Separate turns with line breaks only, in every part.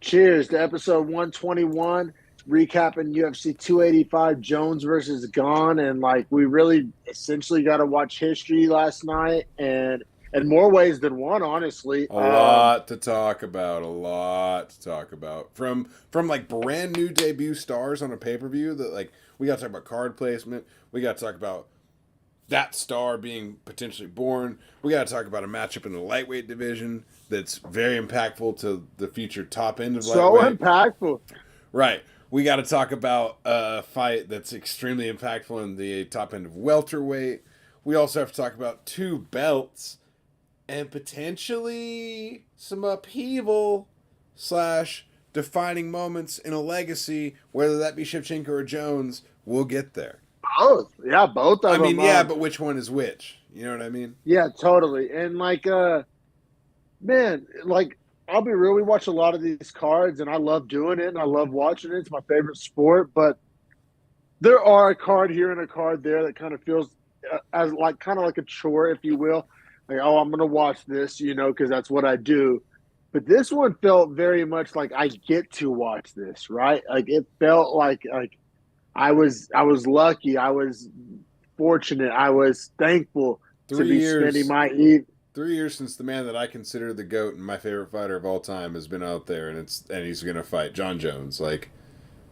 Cheers to episode 121, recapping UFC 285, Jones versus Gane. And like, we really essentially got to watch history last night and in more ways than one, honestly.
A lot to talk about. A lot to talk about. From like brand new debut stars on a pay-per-view that like we got to talk about card placement. We got to talk about that star being potentially born. We got to talk about a matchup in the lightweight division that's very impactful to the future top end of
So
lightweight.
impactful.
Right. We got to talk about a fight that's extremely impactful in the top end of welterweight. We also have to talk about two belts and potentially some upheaval / defining moments in a legacy, whether that be Shevchenko or Jones. We'll get there.
Both. Yeah, both of them.
I mean, yeah, but which one is which? You know what I mean?
Yeah, totally. And like, man, like, I'll be real. We watch a lot of these cards, and I love doing it, and I love watching it. It's my favorite sport. But there are a card here and a card there that kind of feels as like kind of like a chore, if you will. Like, oh, I'm gonna watch this, because that's what I do. But this one felt very much like I get to watch this, right? Like it felt like I was lucky, I was fortunate, I was thankful to be spending my
3 years since the man that I consider the GOAT and my favorite fighter of all time has been out there, and he's gonna fight Jon Jones. Like,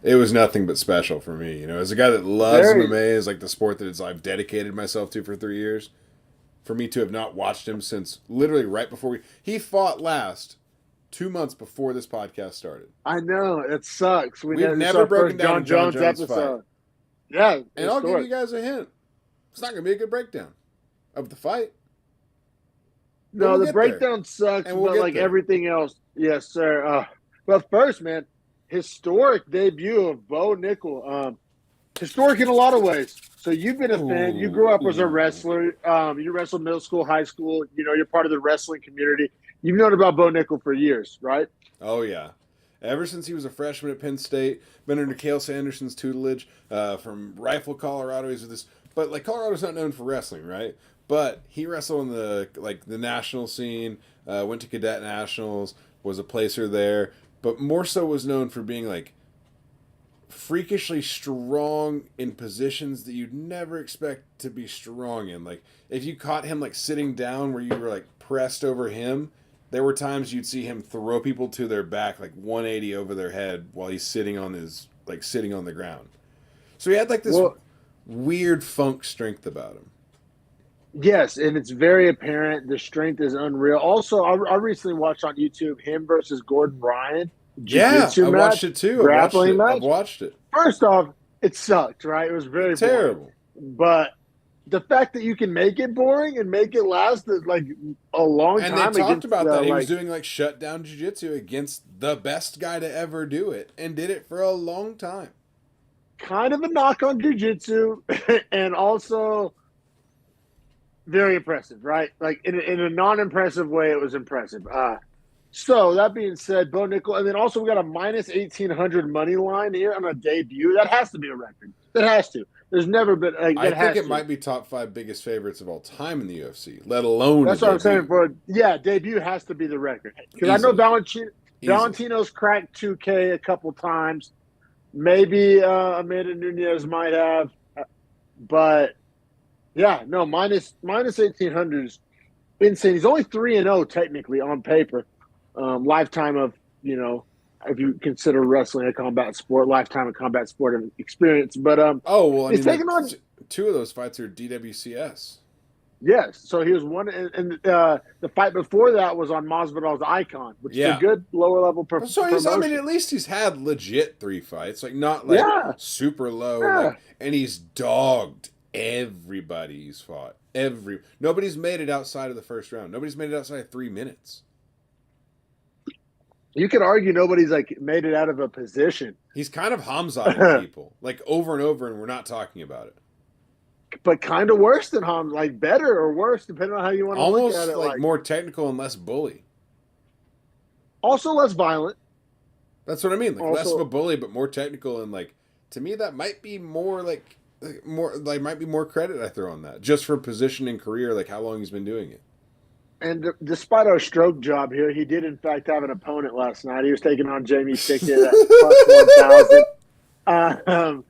it was nothing but special for me. You know, as a guy that loves MMA, is like the sport that I've dedicated myself to for 3 years. For me to have not watched him since literally right before he fought last 2 months before this podcast started.
I know, it sucks.
We've never broken down Jon Jones episode.
Fight. Yeah,
and I'll give you guys a hint. It's not going to be a good breakdown of the fight.
No, the breakdown sucks, but like everything else, yes, sir. But first, man, historic debut of Bo Nickal. Historic in a lot of ways. So you've been a fan. You grew up as a wrestler. You wrestled middle school, high school. You're part of the wrestling community. You've known about Bo Nickal for years, right?
Oh, yeah. Ever since he was a freshman at Penn State, been under Cael Sanderson's tutelage from Rifle, Colorado. He's with this, but like Colorado's not known for wrestling, right? But he wrestled in the national scene. Went to cadet nationals. Was a placer there, but more so was known for being like freakishly strong in positions that you'd never expect to be strong in. Like if you caught him like sitting down where you were like pressed over him, there were times you'd see him throw people to their back like 180 over their head while he's sitting on the ground. So he had like this weird funk strength about him.
Yes, and it's very apparent. The strength is unreal. Also, I recently watched on YouTube him versus Gordon Ryan.
Yeah, I watched it too. I've watched it.
First off, it sucked, right? It was very
terrible.
But the fact that you can make it boring and make it last like a long time.
And they talked about that. He was doing like shutdown jiu-jitsu against the best guy to ever do it and did it for a long time.
Kind of a knock on jiu-jitsu and also very impressive, right? Like in a non-impressive way, it was impressive. So that being said, Bo Nickal, and then also we got a minus 1,800 money line here on a debut. That has to be a record. That has to. There's never been. I think
it might be top 5 biggest favorites of all time in the UFC, let alone.
That's what I'm saying. Debut has to be the record because I know Valentino's cracked 2K a couple times. Maybe Amanda Nunes might have, but yeah, no, minus 1,800 is insane. He's only 3-0 technically on paper. Lifetime of, if you consider wrestling a combat sport, lifetime of combat sport experience. But
he's taking on 2 of those fights are DWCS.
Yes, so he was one, and the fight before that was on Masvidal's Icon, which is a good lower level promotion.
So at least he's had legit 3 fights, like not like super low, and he's dogged everybody he's fought. Nobody's made it outside of the first round. Nobody's made it outside of 3 minutes.
You could argue nobody's like made it out of a position.
He's kind of Hamzaing people like over and over, and we're not talking about it.
But kind of worse than Hamza, like better or worse, depending on how you want to look at it.
Almost like more technical and less bully.
Also less violent.
That's what I mean. Like less of a bully, but more technical, and like to me that might be more might be more credit I throw on that just for position and career, like how long he's been doing it.
And despite our stroke job here, he did in fact have an opponent last night. He was taking on Jamie Pickett at plus 1,000.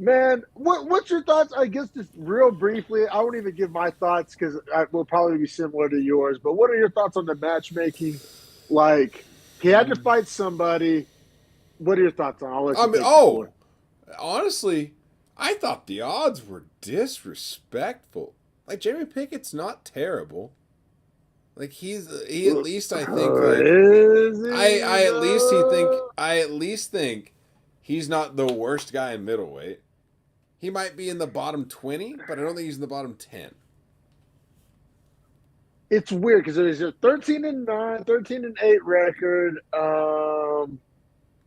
Man, what's your thoughts? I guess just real briefly, I won't even give my thoughts because I will probably be similar to yours. But what are your thoughts on the matchmaking? Like, he had to fight somebody. What are your thoughts on? I'll let you take the floor.
Honestly, I thought the odds were disrespectful. Like Jamie Pickett's not terrible. Like he at least I think like I at least think he's not the worst guy in middleweight. He might be in the bottom 20, but I don't think he's in the bottom 10.
It's weird because there's a 13-9, 13-8 record.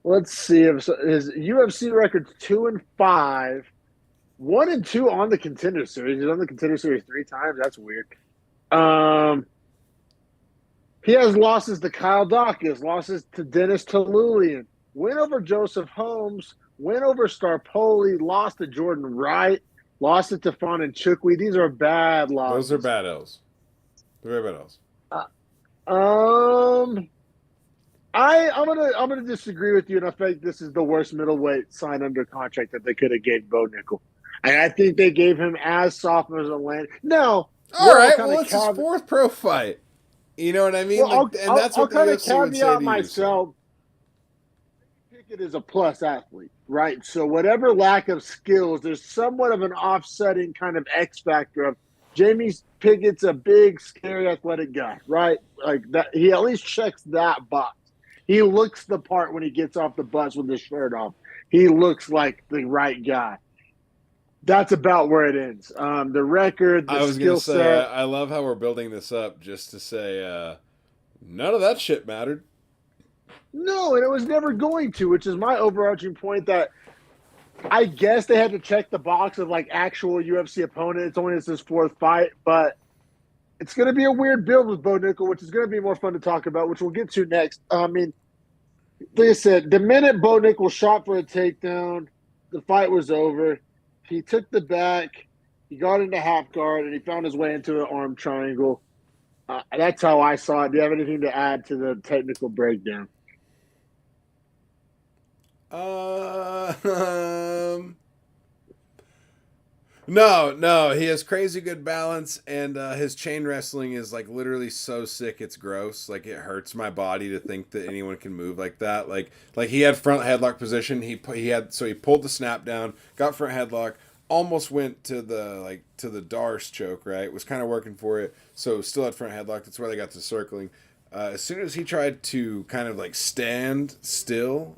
Let's see if his UFC record's 2-5, 1-2 on the Contender Series. He's on the Contender Series 3 times. That's weird. He has losses to Kyle Dawkins, losses to Dennis Tolulian, win over Joseph Holmes, win over Starpoli, lost to Jordan Wright, lost to Tefon and Chukwi. These are bad losses.
Those are bad L's. They're very bad
L's. I'm gonna disagree with you, and I think this is the worst middleweight sign under contract that they could have gave Bo Nickal. And I think they gave him as soft as a land. No.
All right. Well, it's his 4th pro fight. You know what I mean?
Well,
and that's what
I'll
the
kind of
UFC would say to
myself. Pickett is a plus athlete, right? So whatever lack of skills, there's somewhat of an offsetting kind of X factor of Jamie Pickett's a big, scary, athletic guy, right? Like that, he at least checks that box. He looks the part when he gets off the bus with his shirt off. He looks like the right guy. That's about where it ends. The record, the skill set.
I love how we're building this up just to say none of that shit mattered.
No, and it was never going to, which is my overarching point that I guess they had to check the box of like actual UFC opponent. It's only his 4th fight, but it's going to be a weird build with Bo Nickal, which is going to be more fun to talk about, which we'll get to next. I mean, like I said, the minute Bo Nickal shot for a takedown, the fight was over. He took the back, he got into half guard, and he found his way into an arm triangle. That's how I saw it. Do you have anything to add to the technical breakdown?
No. He has crazy good balance, and his chain wrestling is like literally so sick it's gross. Like it hurts my body to think that anyone can move like that. Like he had front headlock position. He pulled the snap down, got front headlock, almost went to the Darce choke. Right, was kind of working for it. So still had front headlock. That's where they got to circling. As soon as he tried to kind of like stand still,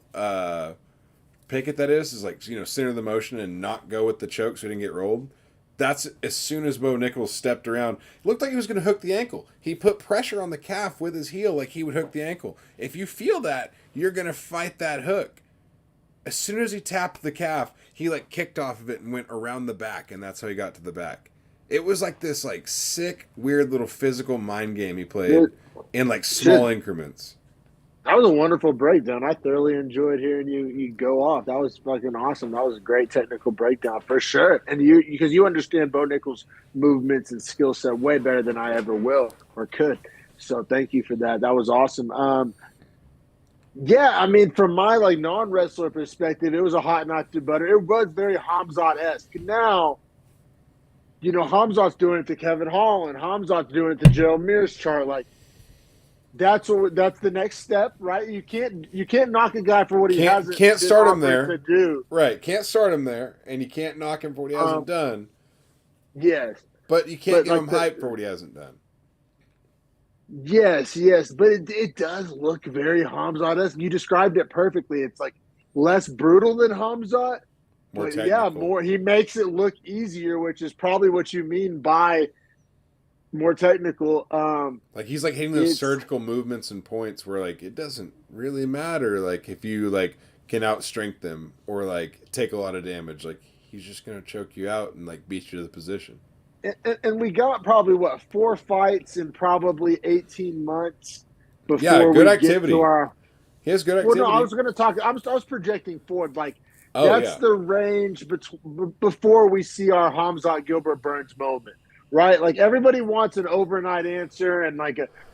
Pickett that is like, center the motion and not go with the choke so he didn't get rolled. That's as soon as Bo Nickal stepped around. It looked like he was going to hook the ankle. He put pressure on the calf with his heel like he would hook the ankle. If you feel that, you're going to fight that hook. As soon as he tapped the calf, he like kicked off of it and went around the back, and that's how he got to the back. It was like this like sick, weird little physical mind game he played in like small increments.
That was a wonderful breakdown. I thoroughly enjoyed hearing you go off. That was fucking awesome. That was a great technical breakdown for sure. And because you understand Bo Nickal's movements and skill set way better than I ever will or could. So thank you for that. That was awesome. Yeah, I mean, from my like non-wrestler perspective, it was a hot not to butter. It was very Hamzat-esque. Now, Hamzat's doing it to Kevin Hall, and Hamzat's doing it to Gerald Mears chart. Like, that's the next step, right? You can't knock a guy for what he hasn't.
Can't start him there.
To do.
Right? Can't start him there, and you can't knock him for what he hasn't done.
Yes,
but you can't give him hype for what he hasn't done.
Yes, but it does look very Hamzat-esque. You described it perfectly. It's like less brutal than Hamzat,
more technical.
Yeah, more. He makes it look easier, which is probably what you mean by more technical.
Like he's like hitting those surgical movements and points where like it doesn't really matter. Like if you like can outstrength them or like take a lot of damage, like he's just gonna choke you out and like beat you to the position.
And we got probably 4 fights in probably 18 months before
good
we
activity.
Get to our.
He has good activity.
Well, no, I was going to talk. I was projecting forward. Like that's the range before we see our Hamzat Gilbert Burns moment, right? Like everybody wants an overnight answer, and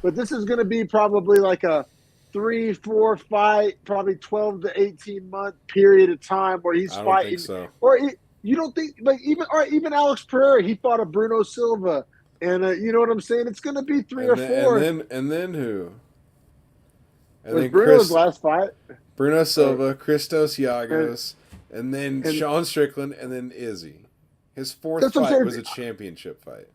but this is going to be probably like a 3, 4 fight, probably 12 to 18 month period of time where he's
I don't think
fighting.
so.
You don't think like even Alex Pereira, he fought a Bruno Silva, and you know what I'm saying? It's going to be three
And
or
then
four.
who? And
Was
then
Bruno's last fight?
Bruno
Or,
Silva, Christos
and,
Giagos, and then
and
Sean Strickland, and then Izzy. His fourth
that's what I'm
fight
saying.
was a championship fight.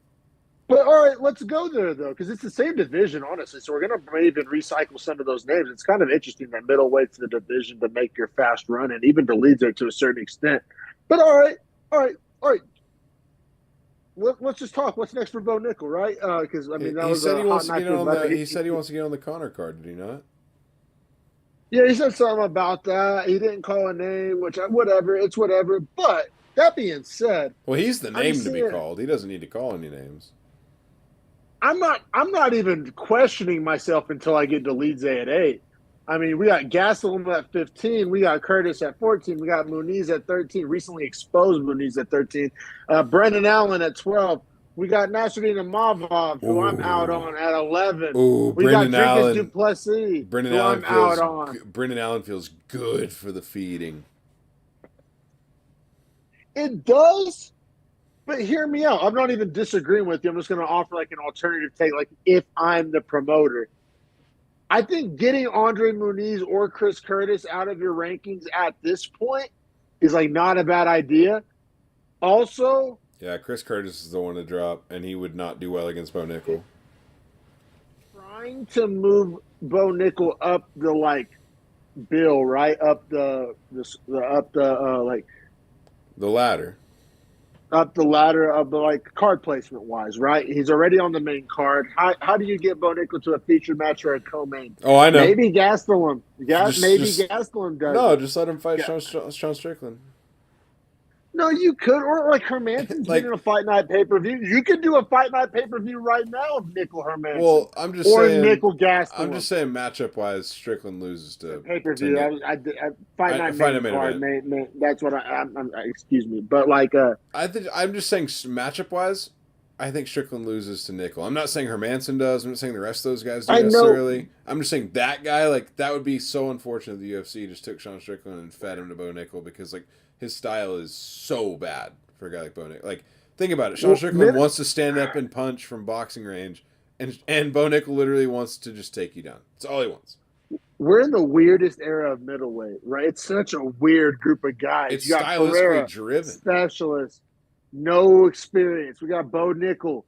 But all right, let's go there though, because it's the same division, honestly. So we're gonna maybe even recycle some of those names. It's kind of interesting that middleweight's the division to make your fast run, and even the leads there to a certain extent. But all right, all right, all right. Let's just talk. What's next for Bo Nickal, right? Because I mean that was a hot night.
He said he wants to get on the Connor card. Did he not?
Yeah, he said something about that. He didn't call a name, which whatever. It's whatever. But that being said,
well, he's the name to be called. He doesn't need to call any names.
I'm not even questioning myself until I get to Leadze at 8. I mean, we got Gastelum at 15. We got Curtis at 14. We got Muniz at 13. Recently exposed Muniz at 13. Brendan Allen at 12. We got Nasruddin Imavov, who I'm out on at 11. We got Dricus Du Plessis, who I'm out on.
Brendan Allen feels good for the feeding.
It does, but hear me out. I'm not even disagreeing with you. I'm just going to offer like an alternative take, like if I'm the promoter. I think getting Andre Muniz or Chris Curtis out of your rankings at this point is like not a bad idea. Also,
yeah, Chris Curtis is the one to drop, and he would not do well against Bo Nickal.
Trying to move Bo Nickal up the bill, right up the
ladder.
Up the ladder of the card placement wise, right? He's already on the main card. How do you get Bo Nickal to a featured match or a co-main?
Oh, I know.
Maybe Gastelum. Gastelum does.
No, just let him fight Sean Strickland.
No, you could, or like Hermansson's doing a fight night pay-per-view. You could do a fight night pay-per-view right now of Nickal Hermansson.
Well, I'm just saying
Nickal Gastelum.
I'm just saying matchup wise, Strickland loses to
pay-per-view. Fight night main card. That's what I'm. Excuse me, but
I'm just saying matchup wise, I think Strickland loses to Nickal. I'm not saying Hermansson does. I'm not saying the rest of those guys do necessarily. I'm just saying that guy, that would be so unfortunate. The UFC just took Sean Strickland and fed him to Bo Nickal because his style is so bad for a guy like Bo Nickal. Think about it. Sean Strickland wants to stand up and punch from boxing range, and Bo Nickal literally wants to just take you down. That's all he wants.
We're in the weirdest era of middleweight, right? It's such a weird group of guys.
It's stylistically driven.
Specialist, no experience. We got Bo Nickal,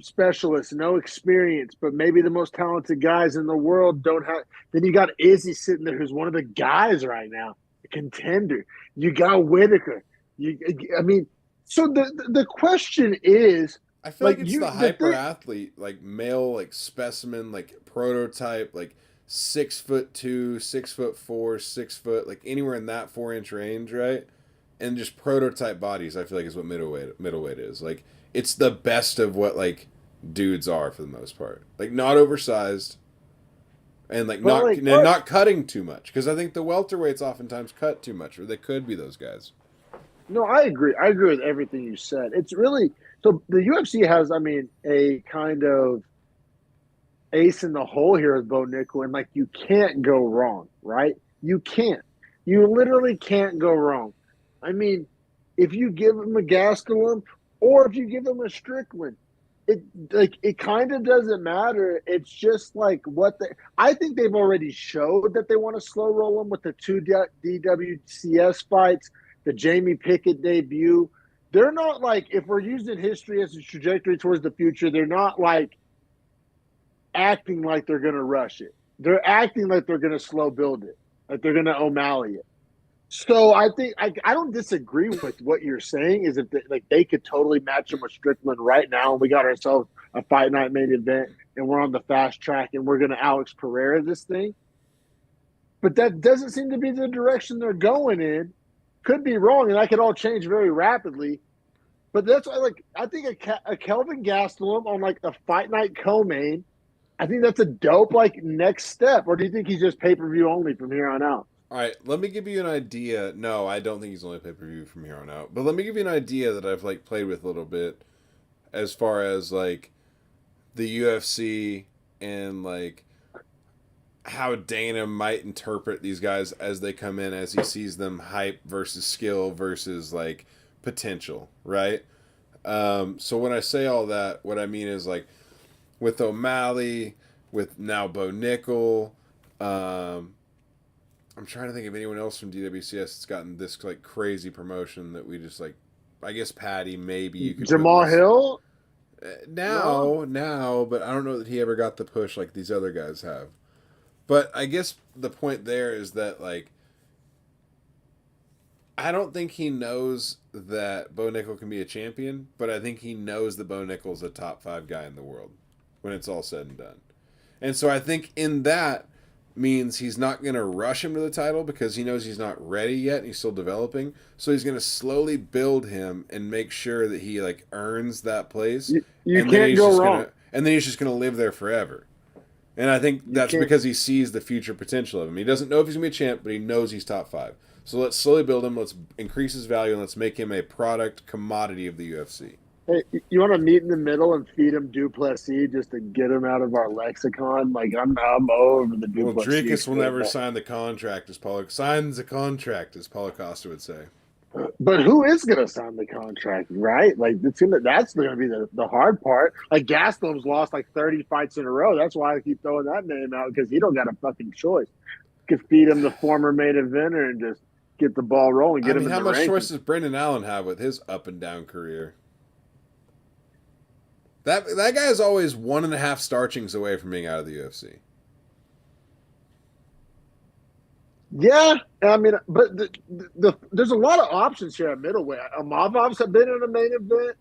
specialist, no experience, but maybe the most talented guys in the world don't have. Then you got Izzy sitting there, who's one of the guys right now. Contender. You got Whitaker. So the question is,
I feel it's the hyper athlete, male, specimen, prototype, 6'2", 6'4", 6 foot, anywhere in that 4-inch range, right? And just prototype bodies. I feel is what middleweight is. It's the best of what dudes are for the most part. Not oversized. And not cutting too much, because I think the welterweights oftentimes cut too much, or they could be those guys.
No, I agree. I agree with everything you said. It's really so the UFC has, a kind of ace in the hole here with Bo Nickal, and you can't go wrong, right? You can't. You literally can't go wrong. If you give him a Gastelum or if you give him a Strickland, it kind of doesn't matter. It's just I think they've already showed that they want to slow roll them with the 2 DWCS fights, the Jamie Pickett debut. They're not if we're using history as a trajectory towards the future, they're not acting like they're going to rush it. They're acting like they're going to slow build it, like they're going to O'Malley it. So I think I don't disagree with what you're saying. Is that they could totally match him with Strickland right now, and we got ourselves a fight night main event, and we're on the fast track, and we're going to Alex Pereira this thing. But that doesn't seem to be the direction they're going in. Could be wrong, and that could all change very rapidly. But that's why, I think a Kelvin Gastelum on a fight night co-main, I think that's a dope next step. Or do you think he's just pay-per-view only from here on out?
All right, let me give you an idea. No, I don't think he's only pay-per-view from here on out. But let me give you an idea that I've like played with a little bit as far as like the UFC and like how Dana might interpret these guys as they come in, as he sees them hype versus skill versus like potential, right? So when I say all that, what I mean is like with O'Malley, with now Bo Nickal, I'm trying to think of anyone else from DWCS that's gotten this like crazy promotion that we just like. I guess Patty, maybe you could
Jamal Hill.
Now, but I don't know that he ever got the push like these other guys have. But I guess the point there is that like I don't think he knows that Bo Nickal can be a champion, but I think he knows that Bo Nickal's a top 5 guy in the world when it's all said and done. And so I think in that means he's not going to rush him to the title because he knows he's not ready yet and he's still developing. So he's going to slowly build him and make sure that he like earns that place.
You can't go wrong.
And then he's just going to live there forever. And I think that's because he sees the future potential of him. He doesn't know if he's going to be a champ, but he knows he's top 5. So let's slowly build him. Let's increase his value and let's make him a product commodity of the UFC.
Hey, you want to meet in the middle and feed him Duplessis just to get him out of our lexicon? Like I'm over the Duplessis.
Well, Dricus will never sign the contract, as signs the contract, as Paulo Costa would say.
But who is going to sign the contract, right? Like that's going to be the hard part. Like Gastelum's lost like 30 fights in a row. That's why I keep throwing that name out because he don't got a fucking choice. You could feed him the former main eventer and just get the ball rolling. Get him in the
how much
rankings.
choice does Brendan Allen have with his up and down career? That guy is always 1.5 starchings away from being out of the UFC.
Yeah, I mean, but there's a lot of options here at middleweight. Amavov's have been in a main event.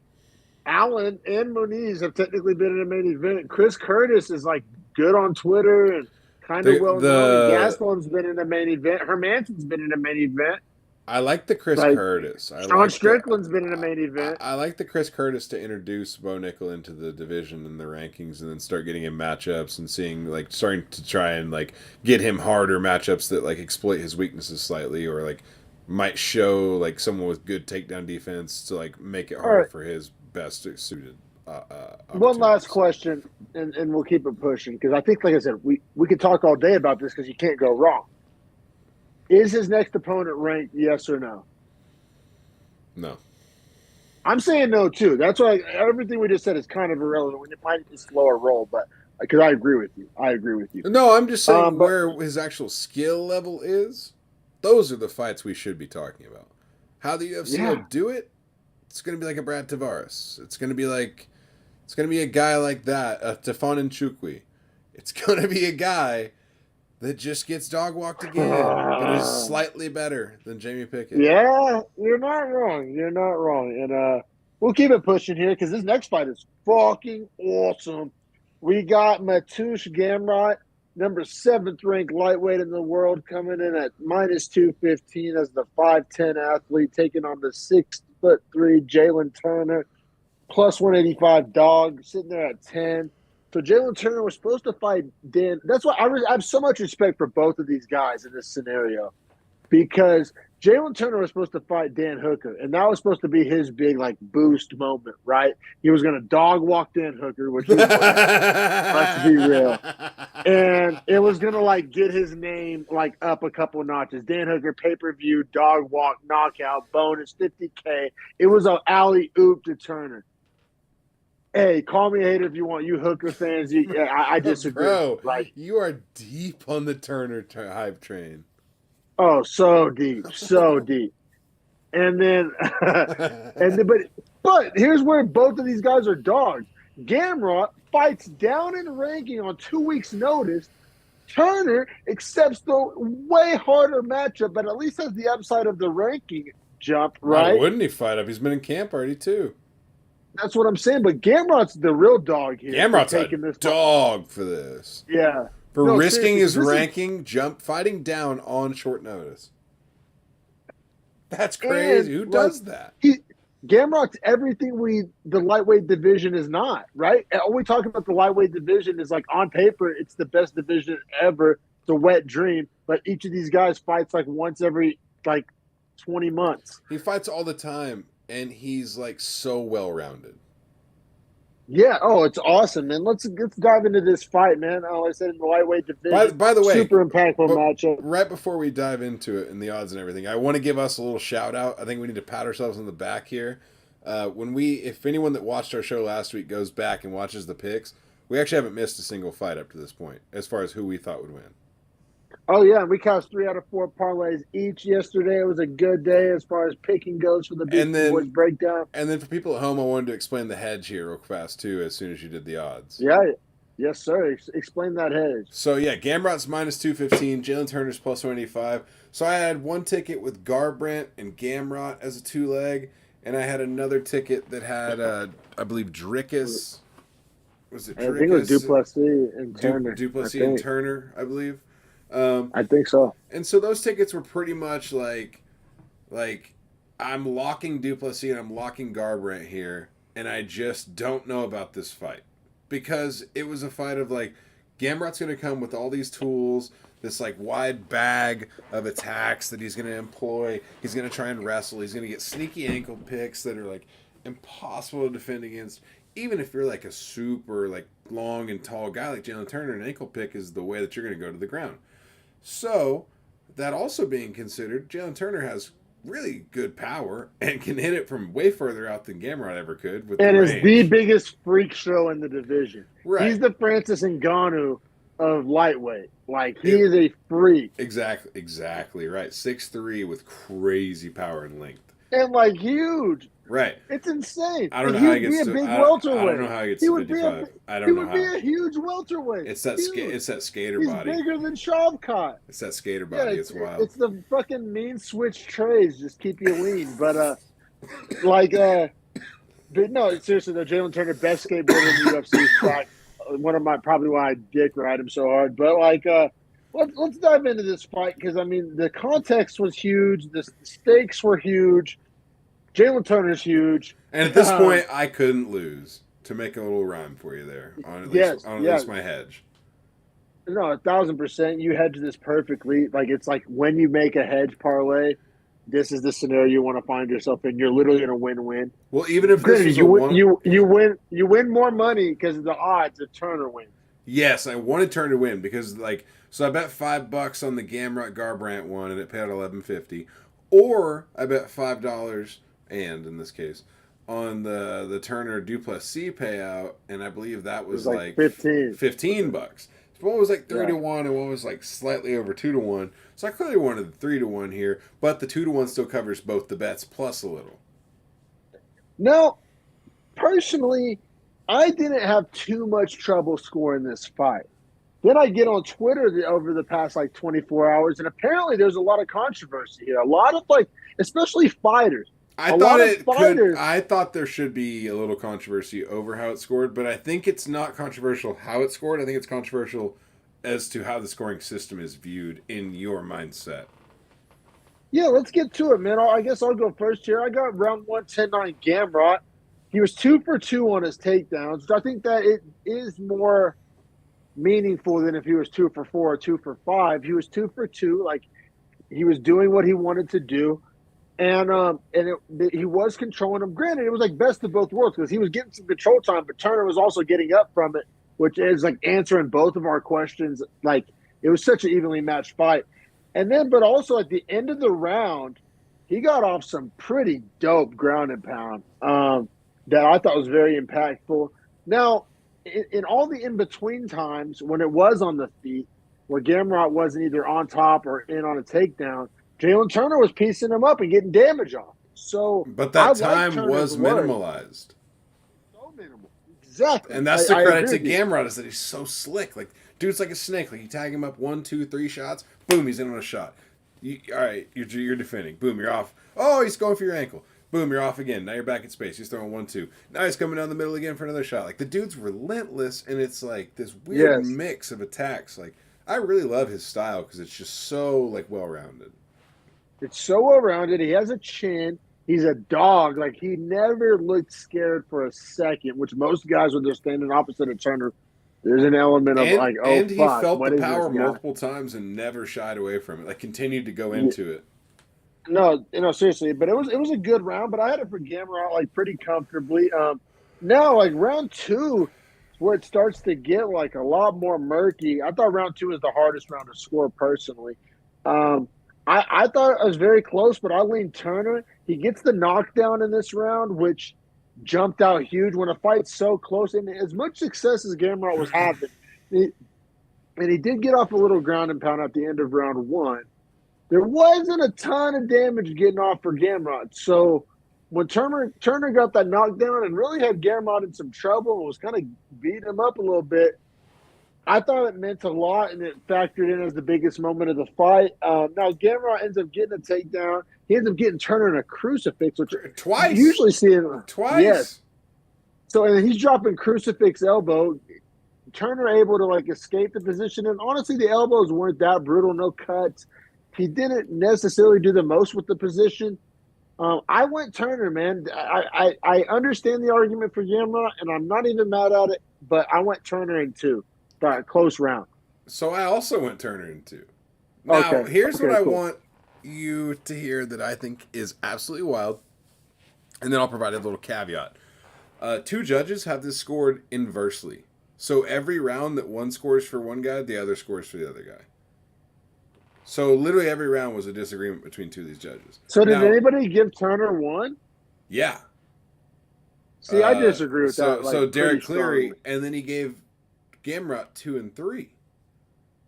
Allen and Muniz have technically been in a main event. Chris Curtis is like good on Twitter and kind of well known. Gastelum's been in a main event. Hermansson's been in a main event.
I like the Chris Curtis.
Sean Strickland's been in a main event.
I like the Chris Curtis to introduce Bo Nickal into the division and the rankings and then start getting him matchups and starting to try and like get him harder matchups that like exploit his weaknesses slightly or like might show like someone with good takedown defense to like make it harder for his best suited.
One last question and we'll keep it pushing because I think, like I said, we could talk all day about this because you can't go wrong. Is his next opponent ranked, yes or no?
No.
I'm saying no, too. That's why everything we just said is kind of irrelevant when you find a slower roll, but because I agree with you.
No, I'm just saying where his actual skill level is, those are the fights we should be talking about. How the UFC will do it, it's going to be like a Brad Tavares. It's going to be a guy like that, a Tefon Nchukwi. It's going to be a guy that just gets dog walked again, but is slightly better than Jamie Pickett.
Yeah, you're not wrong. And we'll keep it pushing here because this next fight is fucking awesome. We got Mateusz Gamrot, number 7th ranked lightweight in the world, coming in at -215 as the 5'10" athlete, taking on the 6'3" Jalen Turner, +185 dog, sitting there at 10. So Jalen Turner was supposed to fight Dan. That's why I have so much respect for both of these guys in this scenario, because Jalen Turner was supposed to fight Dan Hooker, and that was supposed to be his big like boost moment, right? He was going to dog walk Dan Hooker, which was let's be real, and it was going to like get his name like up a couple notches. Dan Hooker pay-per-view, dog walk, knockout, bonus, $50K. It was an alley-oop to Turner. Hey, call me a hater if you want. You Hooker fans, I disagree.
Bro,
like,
you are deep on the Turner hype train.
Oh, so deep. And then, but here's where both of these guys are dogs. Gamrot fights down in ranking on 2 weeks' notice. Turner accepts the way harder matchup, but at least has the upside of the ranking jump, right?
Why wouldn't he fight up? He's been in camp already, too.
That's what I'm saying, but Gamrot's the real dog here.
Gamrot's a dog for this.
Yeah.
For risking his ranking, fighting down on short notice. That's crazy. Who does that?
Gamrot's everything the lightweight division is not, right? All we talk about the lightweight division is like on paper, it's the best division ever a wet dream. But each of these guys fights like once every like 20 months.
He fights all the time, and he's like so well rounded.
Yeah. Oh, it's awesome, man. Let's dive into this fight, man. Like I said, in the lightweight division.
By the way,
super impactful matchup.
Right before we dive into it and the odds and everything, I want to give us a little shout out. I think we need to pat ourselves on the back here. If anyone that watched our show last week goes back and watches the picks, we actually haven't missed a single fight up to this point as far as who we thought would win.
Oh, yeah. We cashed 3 out of 4 parlays each yesterday. It was a good day as far as picking goes for the Beefy Boys breakdown.
And then for people at home, I wanted to explain the hedge here real fast, too, as soon as you did the odds.
Yeah. Yes, sir. Explain that hedge.
So, yeah, Gamrot's minus 215, Jalen Turner's plus 185. So I had one ticket with Garbrandt and Gamrot as a 2-leg, and I had another ticket that had, I believe, Drickus. Was it Drickus?
I think it was Duplessis and Turner.
Duplessis and Turner, I believe.
I think so.
And so those tickets were pretty much like I'm locking Duplessis and I'm locking Garbrandt here, and I just don't know about this fight. Because it was a fight of like, Gamrot's going to come with all these tools, this like wide bag of attacks that he's going to employ. He's going to try and wrestle. He's going to get sneaky ankle picks that are like impossible to defend against. Even if you're like a super like long and tall guy like Jalen Turner, an ankle pick is the way that you're going to go to the ground. So, that also being considered, Jalen Turner has really good power and can hit it from way further out than Gamrot ever could.
And is the biggest freak show in the division.
Right.
He's the Francis Ngannou of lightweight. Like, he is a freak.
Exactly right. 6'3" with crazy power and length.
And, like, huge.
Right.
It's insane.
I don't know how he gets to
welterweight.
I don't know how he gets to 55. I don't know how.
He would be a huge welterweight.
It's that skater body.
He's bigger than Shavkat.
It's that skater body. It's wild.
It's the fucking mean switch trays. Just keep you lean. But but no, seriously though, Jalen Turner, best skateboarder in the UFC. Like, one of my, probably why I dick ride him so hard. But let's dive into this fight, because I mean the context was huge. The stakes were huge. Jalen Turner's huge.
And at this point, I couldn't lose, to make a little rhyme for you there, on at least my hedge.
No, 1,000%. You hedge this perfectly. Like, it's like when you make a hedge parlay, this is the scenario you want to find yourself in. You're literally in a win-win.
Well, even if this
you win more money because of the odds if Turner wins.
Yes, I wanted Turner to win because so I bet $5 on the Gamrot Garbrandt one and it paid $11.50, or I bet $5. And in this case, on the Turner Duplessis payout, and I believe that was like $15. So one was like 3-1, and one was like slightly over 2-1. So I clearly wanted the 3-1 here, but the 2-1 still covers both the bets plus a little.
Now, personally, I didn't have too much trouble scoring this fight. Then I get on Twitter over the past 24 hours, and apparently there's a lot of controversy here. A lot of especially fighters.
I thought there should be a little controversy over how it scored, but I think it's not controversial how it scored. I think it's controversial as to how the scoring system is viewed in your mindset.
Yeah, let's get to it, man. I guess I'll go first here. I got round 1, 10-9 Gamrot. He was 2 for 2 on his takedowns. I think that it is more meaningful than if he was 2 for 4 or 2 for 5. He was 2 for 2. Like, he was doing what he wanted to do. And he was controlling him. Granted, it was like best of both worlds because he was getting some control time, but Turner was also getting up from it, which is like answering both of our questions. Like, it was such an evenly matched fight. And then, but also at the end of the round, he got off some pretty dope ground and pound that I thought was very impactful. Now, in all the in-between times when it was on the feet, where Gamrot wasn't either on top or in on a takedown, Jalen Turner was piecing him up and getting damage off. So,
but that time was minimalized.
So minimal, exactly.
And that's the credit to Gamrot, is that he's so slick. Like, dude's like a snake. Like, you tag him up 1, 2, 3 shots, boom, he's in on a shot. All right, you're defending. Boom, you're off. Oh, he's going for your ankle. Boom, you're off again. Now you're back in space. He's throwing 1, 2. Now he's coming down the middle again for another shot. Like, the dude's relentless, and it's like this weird mix of attacks. Like, I really love his style because it's just so well-rounded.
It's so well-rounded. He has a chin. He's a dog. Like, he never looked scared for a second, which most guys when they're standing opposite of Turner There's an element of like, oh
And he
fuck,
felt
what
the
is this
power
guy?
multiple times and never shied away from it. Like continued to go into it.
No, seriously, but it was a good round, but I had it for Gamrot like pretty comfortably. Now like round two is where it starts to get like a lot more murky. I thought round two was the hardest round to score personally. Um, I thought it was very close, but I leaned Turner. He gets the knockdown in this round, which jumped out huge when a fight's so close. And as much success as Gamrot was having, he, and he did get off a little ground and pound at the end of round one. There wasn't a ton of damage getting off for Gamrot. So when Turner got that knockdown and really had Gamrot in some trouble and was kind of beating him up a little bit, I thought it meant a lot and it factored in as the biggest moment of the fight. Now Gamrot ends up getting a takedown. He ends up getting Turner in a crucifix, which
Twice.
you usually see him.
Twice.
Yes. So and he's dropping crucifix elbow. Turner able to like escape the position, and honestly, the elbows weren't that brutal. No cuts. He didn't necessarily do the most with the position. I went Turner, man. I understand the argument for Gamrot, and I'm not even mad at it. But I went Turner in two, close round.
So I also went Turner in two. Now
Okay.
here's what I
cool.
want you to hear that I think is absolutely wild, and then I'll provide a little caveat. Two judges have this scored inversely. So every round that one scores for one guy, the other scores for the other guy. So literally every round was a disagreement between two of these judges.
So did anybody give Turner one?
Yeah.
See, I disagree with that.
So Derek Cleary, and then he gave Gamrot 2 and 3,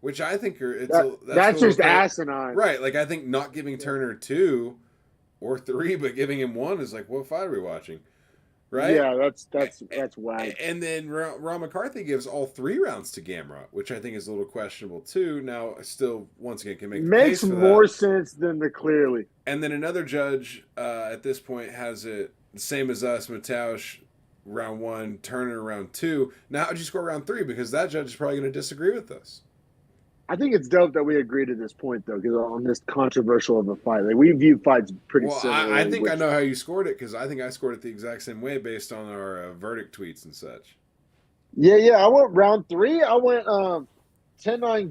which I think
that's just asinine,
right? Like I think not giving Turner 2 or 3, but giving him 1 is like, what fight are we watching? Right?
Yeah, that's whack.
And then Ron McCarthy gives all 3 rounds to Gamrot, which I think is a little questionable too. Now, still, once again, can make the case for that.
Makes more sense than the Clearly.
And then another judge at this point has it the same as us, Mataush, round 1, Turner round 2. Now, how'd you score round 3? Because that judge is probably going to disagree with us.
I think it's dope that we agreed at this point, though, because on this controversial of a fight, like we view fights pretty similarly.
I think I know how you scored it because I think I scored it the exact same way based on our verdict tweets and such.
Yeah. I went round 3. I went 10-9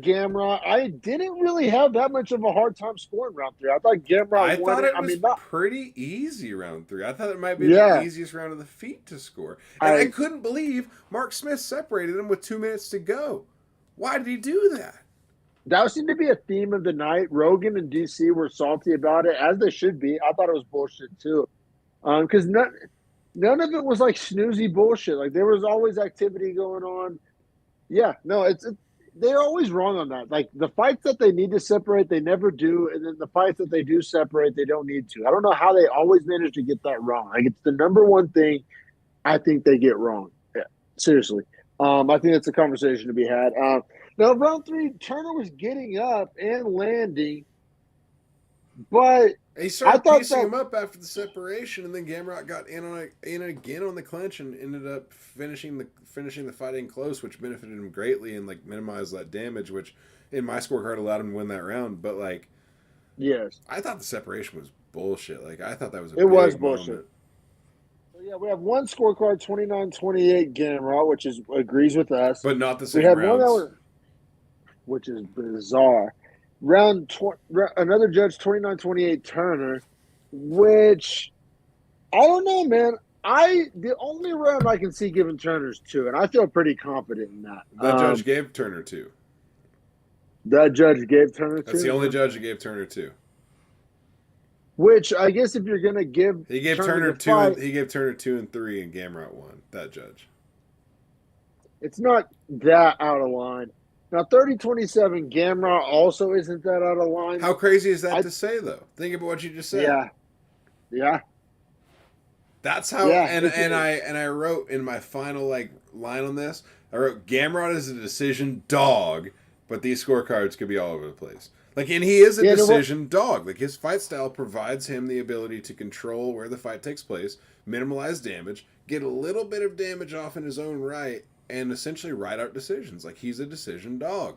Gamrot. I didn't really have that much of a hard time scoring round 3. I thought Gamrot won it.
I mean, pretty easy round 3. I thought it might be the easiest round of the feet to score. And I couldn't believe Mark Smith separated him with 2 minutes to go. Why did he do that?
That seemed to be a theme of the night. Rogan and DC were salty about it, as they should be. I thought it was bullshit too, because none of it was like snoozy bullshit. Like there was always activity going on. Yeah, no, they're always wrong on that. Like the fights that they need to separate, they never do, and then the fights that they do separate, they don't need to. I don't know how they always manage to get that wrong. Like it's the number one thing I think they get wrong. Yeah, seriously. I think it's a conversation to be had. Now, round 3, Turner was getting up and landing, but
he started piecing him up after the separation, and then Gamrot got in again on the clinch and ended up finishing the fight in close, which benefited him greatly and like minimized that damage, which in my scorecard allowed him to win that round. But like,
yes,
I thought the separation was bullshit. Like I thought that was
bullshit.
Moment.
So yeah, we have one scorecard 29-28 Gamrot, which agrees with us,
but not the same rounds.
Which is bizarre. Another judge 29-28 Turner, which I don't know, man. The only round I can see giving Turner's 2, and I feel pretty confident in that.
That judge gave Turner 2.
That judge gave Turner 2.
That's the only judge that gave Turner 2.
Which I guess if you're gonna give,
he gave Turner 2. He gave Turner 2 and 3, and Gamrot 1. That judge.
It's not that out of line. Now, 30-27 Gamrot also isn't that out of line.
How crazy is that to say, though? Think about what you just said.
Yeah.
That's how. Yeah, and I wrote in my final line on this. I wrote Gamrot is a decision dog, but these scorecards could be all over the place. And he is a decision dog. His fight style provides him the ability to control where the fight takes place, minimize damage, get a little bit of damage off in his own right, and essentially write out decisions. He's a decision dog.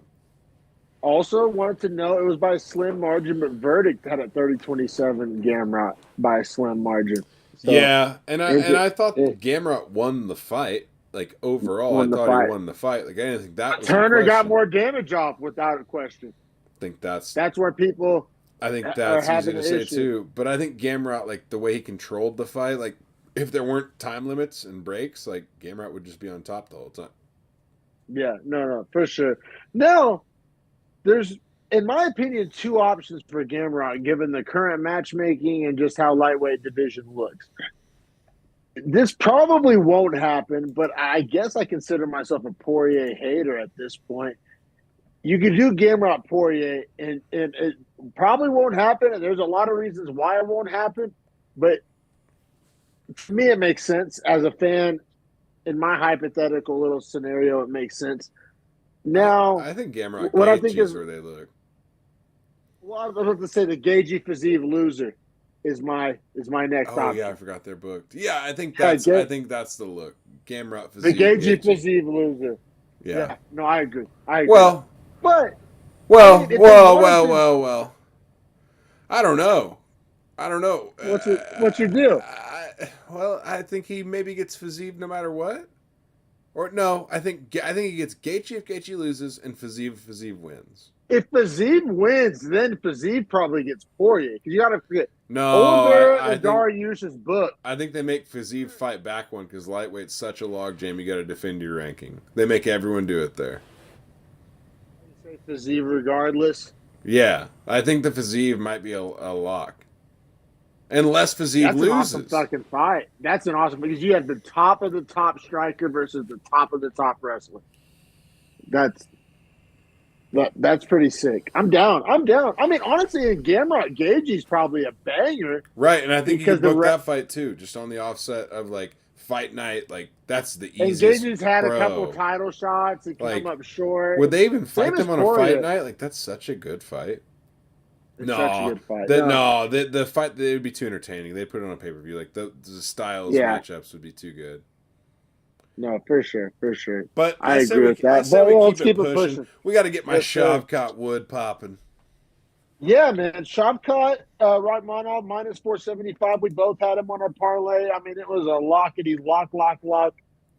Also wanted to know it was by a slim margin, but verdict had a 30-27 Gamrot by a slim margin.
So, yeah, and I thought Gamrot won the fight. like overall, I
Won the
thought
fight.
he won the fight. Like I didn't think that was
Turner
the
got
question.
more damage off without a question.
I think that's
where people
I think
are
that's easy
having
to
an
say
issue.
too. But I think Gamrot, like the way he controlled the fight, like if there weren't time limits and breaks, like Gamrot would just be on top the whole time.
Yeah, no, for sure. Now, there's, in my opinion, two options for Gamrot, given the current matchmaking and just how lightweight division looks. This probably won't happen, but I guess I consider myself a Poirier hater at this point. You could do Gamrot Poirier, and it probably won't happen. And there's a lot of reasons why it won't happen, but for me, it makes sense as a fan. In my hypothetical little scenario, it makes sense. Now,
I think Gamrot
what I
Gage
think
is
is,
where they look.
well, I was about to say the Gagey Fazeev loser is my next
Oh
option.
yeah, I forgot they're booked. Yeah, I think
Yeah,
that's the look. Gamrot Fazeev.
the Gagey
Gaethje.
Fazeev loser.
Yeah.
No, I agree.
Well,
but
well,
I mean, if they
well,
wanted
well,
to-
well, well. I don't know.
What's your deal?
I think he maybe gets Fazeev no matter what. Or no, I think he gets Gaethje if Gaethje loses and Fazeev wins.
If Fazeev wins, then Fazeev probably gets Poirier because you got to forget.
No,
Oliveira
I
and
think
Dariush's book.
I think they make Fazeev fight back one because lightweight's such a log jam. You got to defend your ranking. They make everyone do it there.
Say Fazeev regardless.
Yeah, I think the Fazeev might be a lock, unless Fazeev
That's
loses.
an awesome fucking fight. That's an awesome because you have the top of the top striker versus the top of the top wrestler. That's pretty sick. I'm down. I mean, honestly, Gamrot Gage's probably a banger.
Right, and I think you
Because
can
the
book
re-
that fight too, just on the offset of like fight night. Like that's the
And
easiest.
Gage's had
bro.
a couple title shots and
Like,
come up short.
Would they even fight
Same
them
as
on a
Poirier.
fight night? Like that's such a good fight.
It's such a good fight.
The fight it would be too entertaining. They'd put it on a pay per view. Like the styles
Yeah.
matchups would be too good.
No, for sure.
But
I
say
agree
we,
with that.
I say
But
we
let's
keep it
keep it
pushing.
pushing.
We got to get my
Yes, sir.
Shavkat wood popping.
Yeah, man. Shavkat, Rachmanov minus 475. We both had him on our parlay. I mean, it was a lockety lock.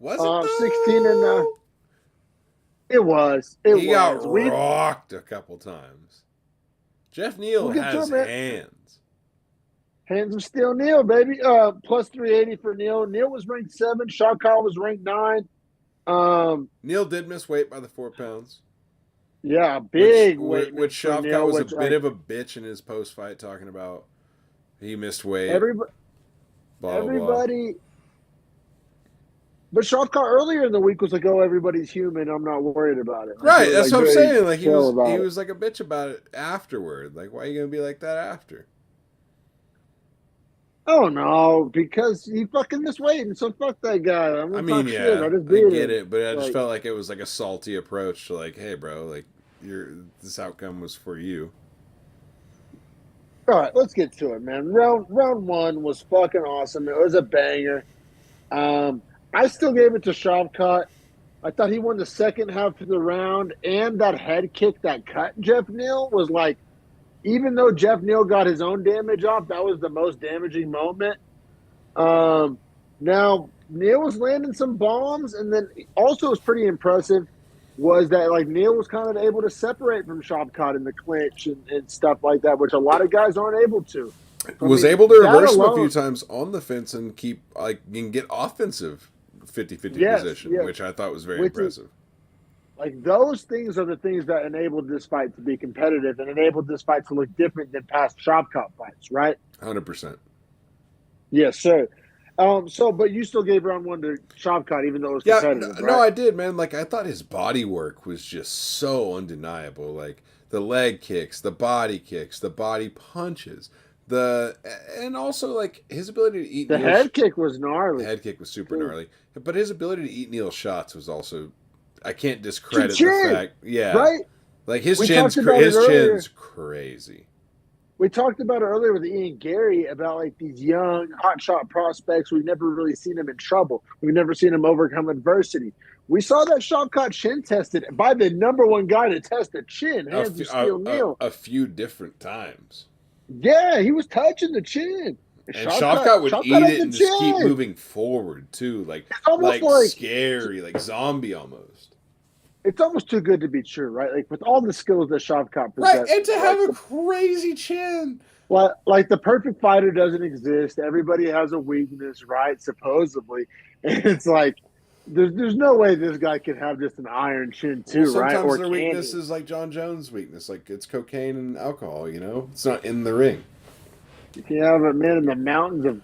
Was it though?
16 and it was.
He got rocked a couple times. Jeff Neal
We'll get to
has
him, man.
hands.
Hands of steel, Neal, baby. Plus 380 for Neal. Neal was ranked 7. Shavkat was ranked 9.
Neal did miss weight by the 4 pounds.
Yeah, big weight.
Which
for
Shavkat
Neal,
was
which,
a bit of a bitch in his post fight, talking about he missed weight.
Everybody.
Blah, blah, blah.
But Shavkat earlier in the week was like, "Oh, everybody's human. I'm not worried about it." Like,
Right,
he was,
that's
like,
what I'm
very
saying. Like he
chill about it.
was like a bitch about it afterward. Like, why are you gonna be like that after?
Oh no, because he fucking missed weight, and so fuck that guy. I'm gonna
I mean,
talk
yeah,
shit. I just
I
beat
get
him.
it, but I just
Like-
felt like it was like a salty approach to like, hey, bro, like this outcome was for you.
All right, let's get to it, man. Round 1 was fucking awesome. It was a banger. I still gave it to Shavkat. I thought he won the second half of the round, and that head kick that cut Jeff Neal was like, even though Jeff Neal got his own damage off, that was the most damaging moment. Now Neal was landing some bombs, and then also was pretty impressive was that like Neal was kind of able to separate from Shavkat in the clinch and stuff like that, which a lot of guys aren't able to.
Was able to
that
reverse him a
alone-
few times on the fence and keep like and get offensive 50-50
Yes,
position,
yes.
which I thought was very
Which is-
impressive.
Like those things are the things that enabled this fight to be competitive and enabled this fight to look different than past Shavkat fights, right?
100%.
Yes, sir. But you still gave round 1 to Shavkat, even though it was
Yeah,
competitive,
no,
right?
I did, man. Like I thought his body work was just so undeniable. Like the leg kicks, the body punches, and also like his ability to eat
The
Neal's
head kick was gnarly.
The head kick was super
Cool.
gnarly, but his ability to eat Neal's shots was also. I can't discredit
Chin,
the fact, yeah,
Right?
like his
We
chin's
talked about it earlier.
chin's crazy.
We talked about it earlier with Ian Gary about like these young hotshot prospects. We've never really seen them in trouble. We've never seen them overcome adversity. We saw that Shavkat chin tested by the number 1 guy to test the chin, hands of steel Neal.
A few different times.
Yeah, he was touching the chin.
And Shavkat would eat it and just keep
chin.
moving forward too,
It's almost
like scary, like zombie almost.
It's almost too good to be true, right? Like with all the skills that Shavkat
Right,
possesses,
and to have a crazy chin.
like the perfect fighter doesn't exist. Everybody has a weakness, right? Supposedly, and it's like there's no way this guy could have just an iron chin too,
Well,
right?
sometimes
Or
their
can
weakness
he?
is like Jon Jones' weakness, like it's cocaine and alcohol. It's not in the ring.
You can have a man in the mountains of,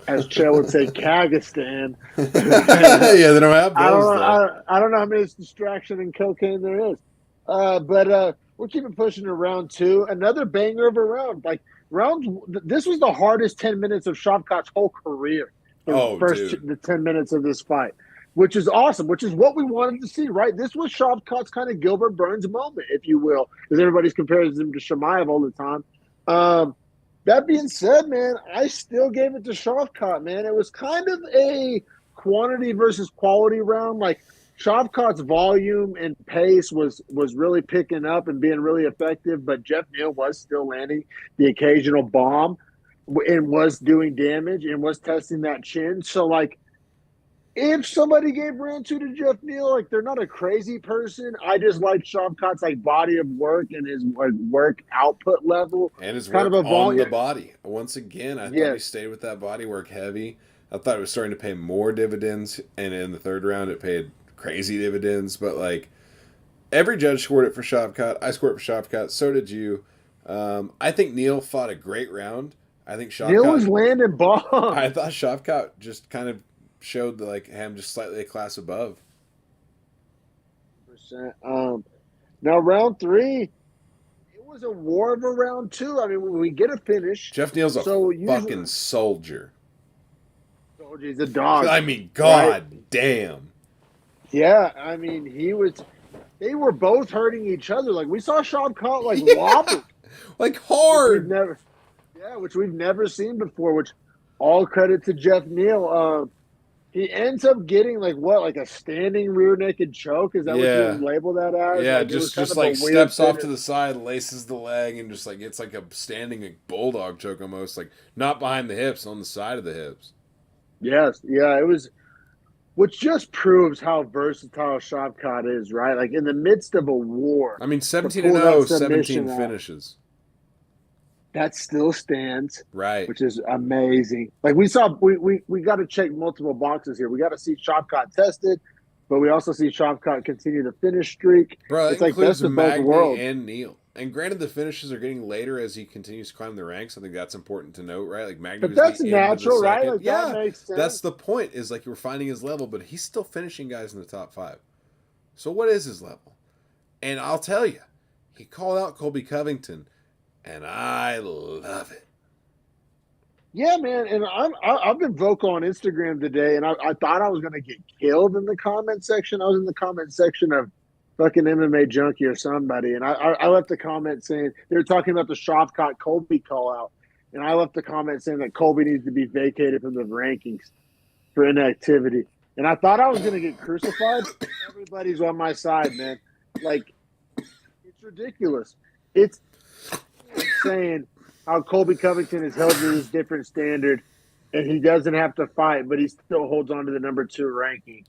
as Chael would say, Kazakhstan.
Yeah, they don't have
I don't
those
know.
though.
I don't know how much distraction and cocaine there is. But we're keeping pushing to round two. Another banger of a round. Like rounds. This was the hardest 10 minutes of Shavkat's whole career. The
Oh,
first
dude.
the 10 minutes of this fight, which is awesome. Which is what we wanted to see. Right. This was Shavkat's kind of Gilbert Burns moment, if you will, because everybody's comparing him to Shemaev all the time. That being said, man, I still gave it to Shavkat, man. It was kind of a quantity versus quality round. Like Shavkat's volume and pace was really picking up and being really effective, but Jeff Neal was still landing the occasional bomb and was doing damage and was testing that chin. So like if somebody gave round two to Jeff Neal, like they're not a crazy person. I just like Shavkat's like body of work and his work output level.
And his
Kind
work
of a
on the
volume.
body. Once again, I thought he
Yes.
stayed with that body work heavy. I thought it was starting to pay more dividends, and in the third round, it paid crazy dividends. But like every judge scored it for Shavkat. I scored it for Shavkat. So did you. I think Neal fought a great round. I think
Neal was
Shavkat.
landing bombs.
I thought Shavkat just kind of showed like him just slightly a class above.
Now round three, it was a war of a round two. I mean, when we get a finish,
Jeff Neal's a
so usually
fucking soldier.
oh, he's a dog.
I mean,
right?
god damn.
Yeah, I mean, he was. They were both hurting each other. Like we saw Shavkat like wobble,
Like
which
hard.
which we've never seen before. Which all credit to Jeff Neal. He ends up getting like a standing rear naked choke. Is that what
Yeah.
you label that as?
Yeah,
Like, it was
just
kind of
like
a weird
steps off
finish.
to the side, laces the leg, and just like it's like a standing like bulldog choke almost, like not behind the hips, on the side of the hips.
Yes, yeah, it was, which just proves how versatile Shavkat is, right? Like in the midst of a war,
I mean,
to
17 and
pull that
0,
submission
17
out,
finishes.
that still stands,
Right.
which is amazing. Like we saw, we got to check multiple boxes here. We got to see Shavkat tested, but we also see Shavkat continue the finish streak.
Bro, that
It's like
includes
best of both
Magny
worlds.
and Neal. And granted, the finishes are getting later as he continues to climb the ranks. I think that's important to note, right? Like Magny
But
was
that's
the end of the
natural, right?
second.
Like
Yeah,
that makes sense.
that's the point. Is like we're finding his level, but he's still finishing guys in the top 5. So what is his level? And I'll tell you, he called out Colby Covington, and I love it.
Yeah, man, and I've been vocal on Instagram today, and I thought I was gonna get killed in the comment section. I was in the comment section of fucking MMA Junkie or somebody, and I left a comment saying they were talking about the Shavkat Colby call out, and I left a comment saying that Colby needs to be vacated from the rankings for inactivity, and I thought I was gonna get crucified. Everybody's on my side, man. Like it's ridiculous. It's insane how Colby Covington is held to this different standard and he doesn't have to fight, but he still holds on to the number 2 ranking.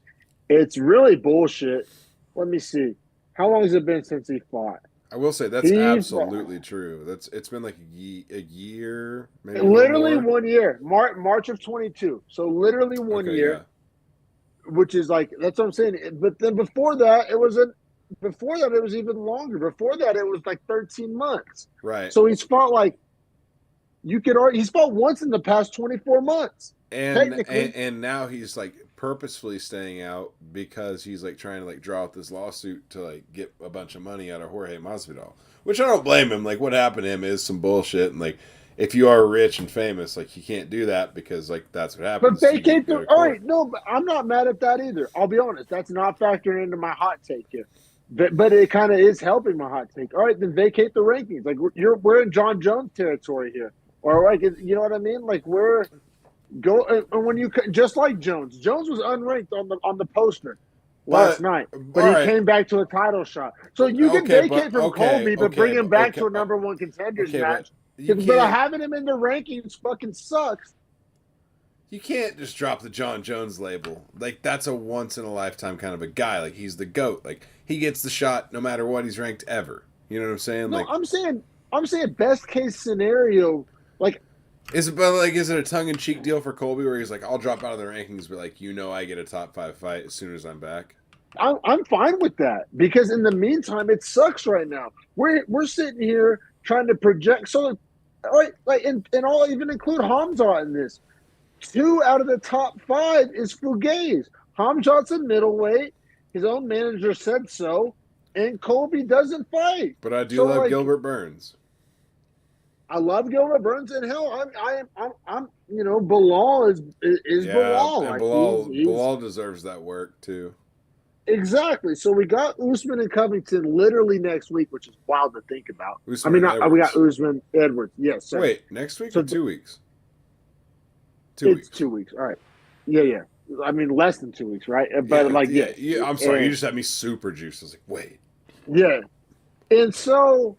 It's really bullshit. Let me see. How long has it been since he fought?
I will say that's absolutely true. It's been like a year, maybe
literally
more.
1 year. March of 22. So literally one year, which is like that's what I'm saying. But then before that, it was even longer. Before that, it was like 13 months.
Right.
So he's fought like he's fought once in the past 24 months.
And now he's like purposefully staying out because he's like trying to like draw out this lawsuit to like get a bunch of money out of Jorge Masvidal, which I don't blame him. Like what happened to him is some bullshit, and like if you are rich and famous, like you can't do that because like that's what happens.
But vacate the all right. No, but I'm not mad at that either. I'll be honest, that's not factoring into my hot take here. But it kind of is helping my hot take. All right, then vacate the rankings. Like we're in Jon Jones territory here. Or like you know what I mean? Like and when you just like Jones was unranked on the poster last night, but he came back to a title shot. So you can vacate from Colby, but bring him back to a number 1 contenders match.
You
But
can't.
having him in the rankings fucking sucks.
You can't just drop the Jon Jones label. Like, that's a once in a lifetime kind of a guy. Like, he's the GOAT. Like, he gets the shot no matter what he's ranked ever. You know what I'm saying?
No,
Like,
I'm saying best case scenario. Like,
is it a tongue in cheek deal for Colby where he's like, I'll drop out of the rankings, but like, I get a top 5 fight as soon as I'm back?
I'm fine with that because in the meantime, it sucks right now. We're sitting here trying to project. So, and I'll even include Hamza in this. 2 out of the top 5 is Fugays. Hamzat's a middleweight. His own manager said so, and Colby doesn't fight.
But I do
So,
love Gilbert Burns.
I love Gilbert Burns, and hell, I'm Bilal is Bilal.
And
Like,
Bilal deserves that work too.
Exactly. So we got Usman and Covington literally next week, which is wild to think about.
Usman
we got Usman Edwards. Yes. Sorry.
Wait, next week or 2 weeks?
It's 2 weeks. All right. Yeah. I mean, less than 2 weeks, right? But
yeah. I'm sorry, you just had me super juiced. I was like, wait.
Yeah. And so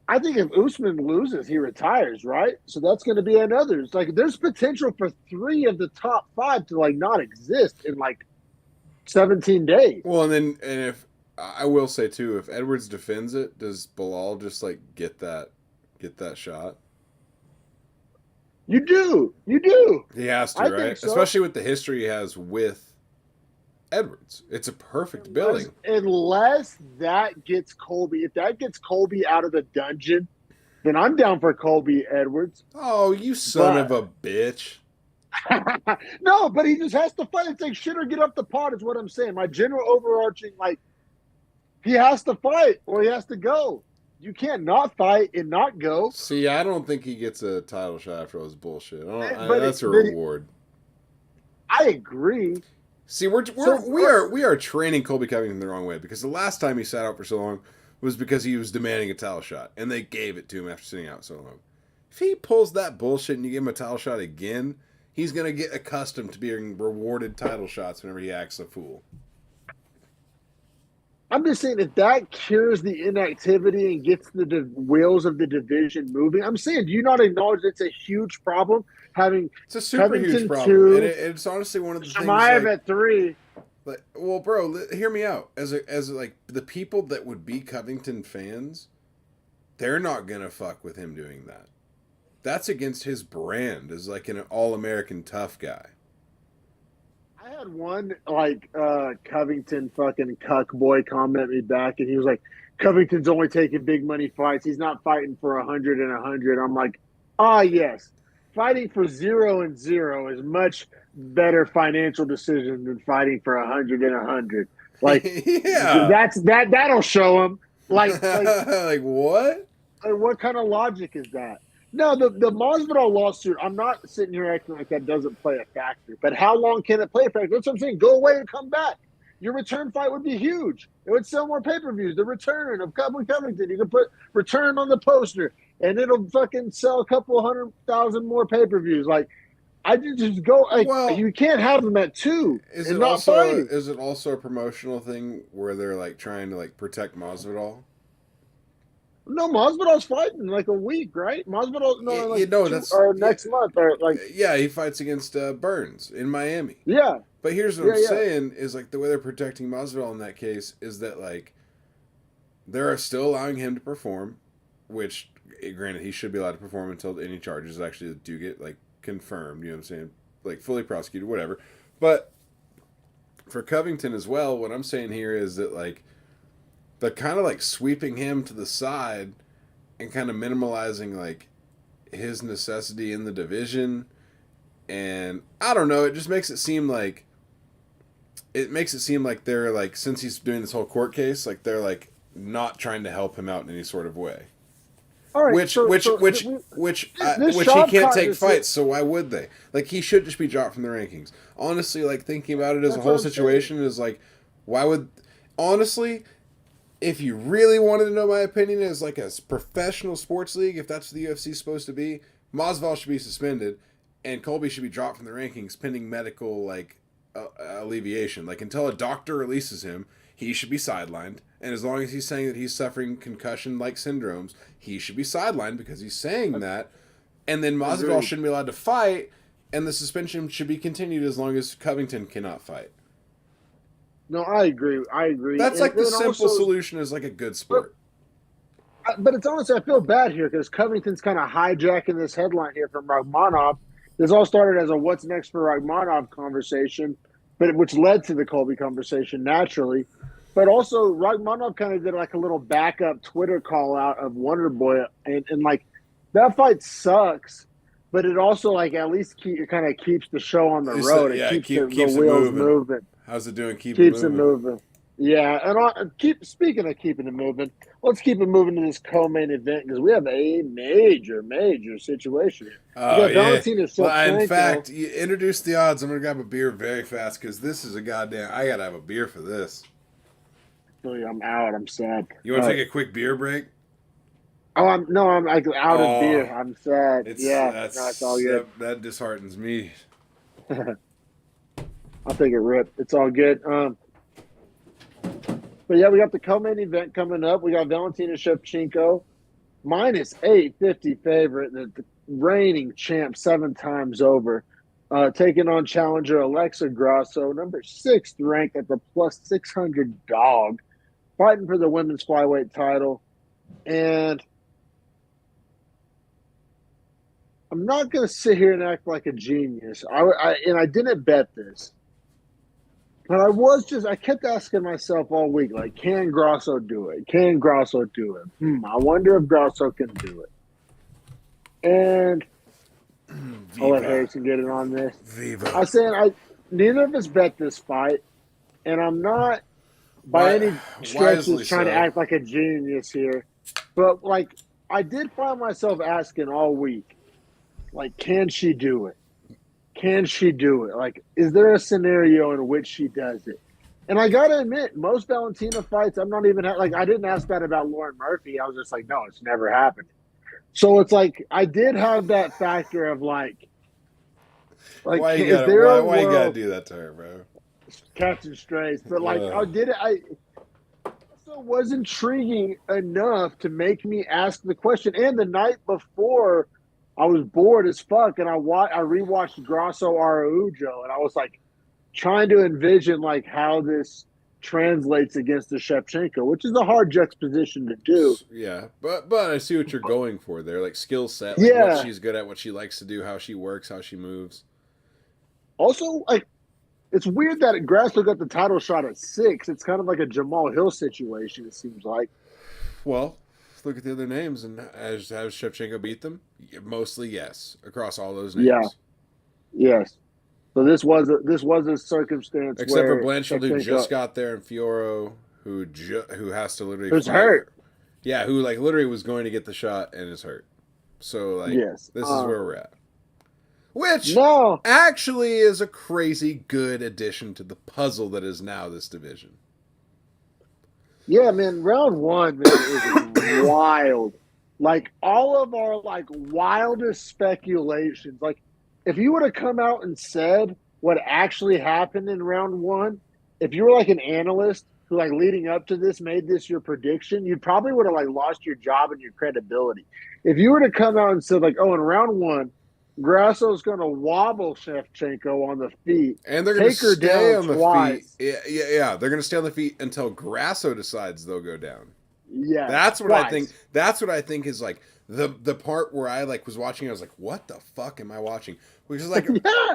I think if Usman loses, he retires, right? So that's going to be another. It's like there's potential for 3 of the top 5 to like not exist in like 17 days.
Well, and if I will say too, if Edwards defends it, does Bilal just like get that shot?
You do.
He has to, right?
So.
Especially with the history he has with Edwards. It's a perfect billing.
Unless that gets Colby. If that gets Colby out of the dungeon, then I'm down for Colby Edwards.
Oh, you son of a bitch.
No, but he just has to fight. It's like shit or get up the pot is what I'm saying. My general overarching, like, he has to fight or he has to go. You can't not fight and not go.
See, I don't think he gets a title shot after all this bullshit. That's a reward.
I agree.
See, we are training Colby Covington the wrong way because the last time he sat out for so long was because he was demanding a title shot, and they gave it to him after sitting out so long. If he pulls that bullshit and you give him a title shot again, he's going to get accustomed to being rewarded title shots whenever he acts a fool.
I'm just saying if that cures the inactivity and gets the wheels of the division moving, I'm saying, do you not acknowledge it's a huge problem having
it's a super
Covington
huge problem,
2,
and it's honestly one of the things.
Shemaev at 3.
Like, well, bro, hear me out. As like the people that would be Covington fans, they're not gonna fuck with him doing that. That's against his brand as like an all-American tough guy.
I had one like Covington fucking cuck boy comment me back, and he was like, "Covington's only taking big money fights. He's not fighting for 100 and 100." I'm like, yes, fighting for 0 and 0 is much better financial decision than fighting for 100 and 100. Like,
yeah,
that'll show him. Like
like what?
Like, what kind of logic is that? No, the Masvidal lawsuit, I'm not sitting here acting like that doesn't play a factor. But how long can it play a factor? That's what I'm saying. Go away and come back. Your return fight would be huge. It would sell more pay-per-views. The return of Covington. You can put return on the poster, and it'll fucking sell a couple 100,000 more pay-per-views. Like, I just go. Like, you can't have them at 2.
Is it also a promotional thing where they're like trying to like protect Masvidal?
No, Masvidal's fighting like a week, right? Masvidal, next month, or like
he fights against Burns in Miami.
Yeah,
but here's what I'm saying is like the way they're protecting Masvidal in that case is that like they're still allowing him to perform, which granted he should be allowed to perform until any charges actually do get like confirmed. You know what I'm saying? Like fully prosecuted, whatever. But for Covington as well, what I'm saying here is that like. They're kind of like sweeping him to the side and kind of minimalizing like his necessity in the division. And I don't know, it just makes it seem like they're like, since he's doing this whole court case, like they're like not trying to help him out in any sort of way.
All right,
which he can't take fights, so why would they? Like he should just be dropped from the rankings. Honestly, like thinking about it as a whole situation is like, why would honestly. If you really wanted to know my opinion as like a professional sports league, if that's what the UFC is supposed to be, Masvidal should be suspended and Colby should be dropped from the rankings pending medical like alleviation. Like until a doctor releases him, he should be sidelined. And as long as he's saying that he's suffering concussion-like syndromes, he should be sidelined because he's saying that. And then Masvidal shouldn't be allowed to fight, and the suspension should be continued as long as Covington cannot fight.
No, I agree.
That's like the simple solution is like a good sport.
But it's honestly, I feel bad here because Covington's kind of hijacking this headline here from Rakhmonov. This all started as a what's next for Rakhmonov conversation, which led to the Colby conversation naturally. But also, Rakhmonov kind of did like a little backup Twitter call out of Wonderboy, and like that fight sucks, but it also like at least it kind of keeps the show on the road. It keeps the wheels moving.
How's it doing?
Keeps it moving. Yeah, and speaking of keeping it moving, let's keep it moving to this co-main event because we have a major situation here.
Oh, yeah. Valentina Shevchenko. In fact, you introduced the odds. I'm going to grab a beer very fast because this is I got to have a beer for this.
I'm out. I'm sad.
You want to take a quick beer break?
Oh, I'm like out of beer. I'm sad. That's all good.
That disheartens me.
I'll take a rip. It's all good. But yeah, we got the co-main event coming up. We got Valentina Shevchenko, minus 850 favorite, the reigning champ 7 times over, taking on challenger Alexa Grasso, number 6th ranked at the plus 600 dog, fighting for the women's flyweight title. And I'm not going to sit here and act like a genius. I didn't bet this. But I kept asking myself all week, like, can Grasso do it? Can Grasso do it? I wonder if Grasso can do it. And I'll let Harrison get it on this. I'm saying neither of us bet this fight, and I'm not by any stretches trying to act like a genius here. But, like, I did find myself asking all week, like, can she do it? Can she do it? Like, is there a scenario in which she does it? And I got to admit, most Valentina fights, I'm not even like, I didn't ask that about Lauren Murphy. I was just like, no, it's never happened. So it's like, I did have that factor of like
why you gotta do that to her, bro?
Catching strays. But like, I also was intriguing enough to make me ask the question. And the night before, I was bored as fuck, and I rewatched Grasso Araujo, and I was like trying to envision like how this translates against the Shevchenko, which is a hard juxtaposition to do.
Yeah, but I see what you're going for there, like skill set, like what she's good at, what she likes to do, how she works, how she moves.
Also, like it's weird that Grasso got the title shot at 6. It's kind of like a Jamal Hill situation. It seems like.
Well. Look at the other names, and has Shevchenko beat them? Mostly, yes. Across all those names.
Yeah. Yes. So this was a circumstance
except
where
for Blanchfield, who just got there, and Fioro, who has to literally.
Who's hurt?
Yeah, who like literally was going to get the shot and is hurt. So like, this is where we're at. Which actually is a crazy good addition to the puzzle that is now this division.
Yeah, man, round 1, man, is wild. Like, all of our, like, wildest speculations. Like, if you would have come out and said what actually happened in round 1, if you were, like, an analyst who, like, leading up to this made this your prediction, you probably would have, like, lost your job and your credibility. If you were to come out and said, like, oh, in round 1, Grasso's going to wobble Shevchenko on the feet.
And they're going to stay on the feet. Yeah. They're going to stay on the feet until Grasso decides they'll go down.
Yeah.
That's what I think. That's what I think is like the part where I like was watching. I was like, what the fuck am I watching? Because like,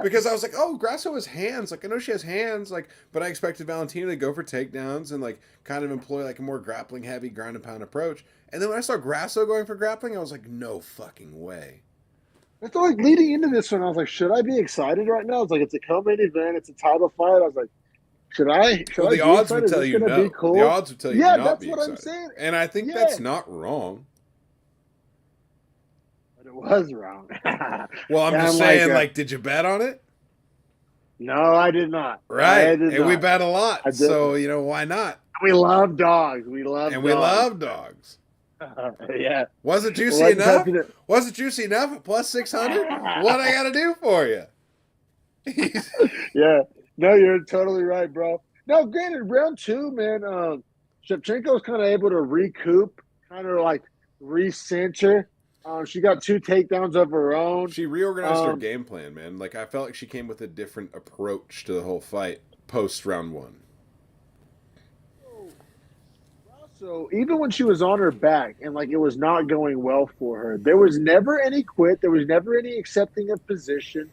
because I was like, oh, Grasso has hands. Like, I know she has hands. Like, but I expected Valentina to go for takedowns and like kind of employ like a more grappling heavy ground and pound approach. And then when I saw Grasso going for grappling, I was like, no fucking way.
I thought, like, leading into this one, I was like, should I be excited right now? It's like, it's a co-main event. It's a title fight. I was like, should I?
Well, the odds would tell you no. Cool? The odds would tell you not be excited. Yeah, that's what I'm saying. And I think that's not wrong.
But it was wrong.
Well, I'm just saying, like, did you bet on it?
No, I did not.
Right. We bet a lot. So, you know, why not?
We love dogs. We love
dogs.
Yeah.
Was it juicy enough? Was it juicy enough at plus 600? What I got to do for you?
Yeah. No, you're totally right, bro. Now, granted, round two, man, Shevchenko was kind of able to recoup, kind of like recenter. She got 2 takedowns of her own.
She reorganized her
Um,
game plan, man. Like I felt like she came with a different approach to the whole fight post round one.
so even when she was on her back and like it was not going well for her, there was never any quit. There was never any accepting of position.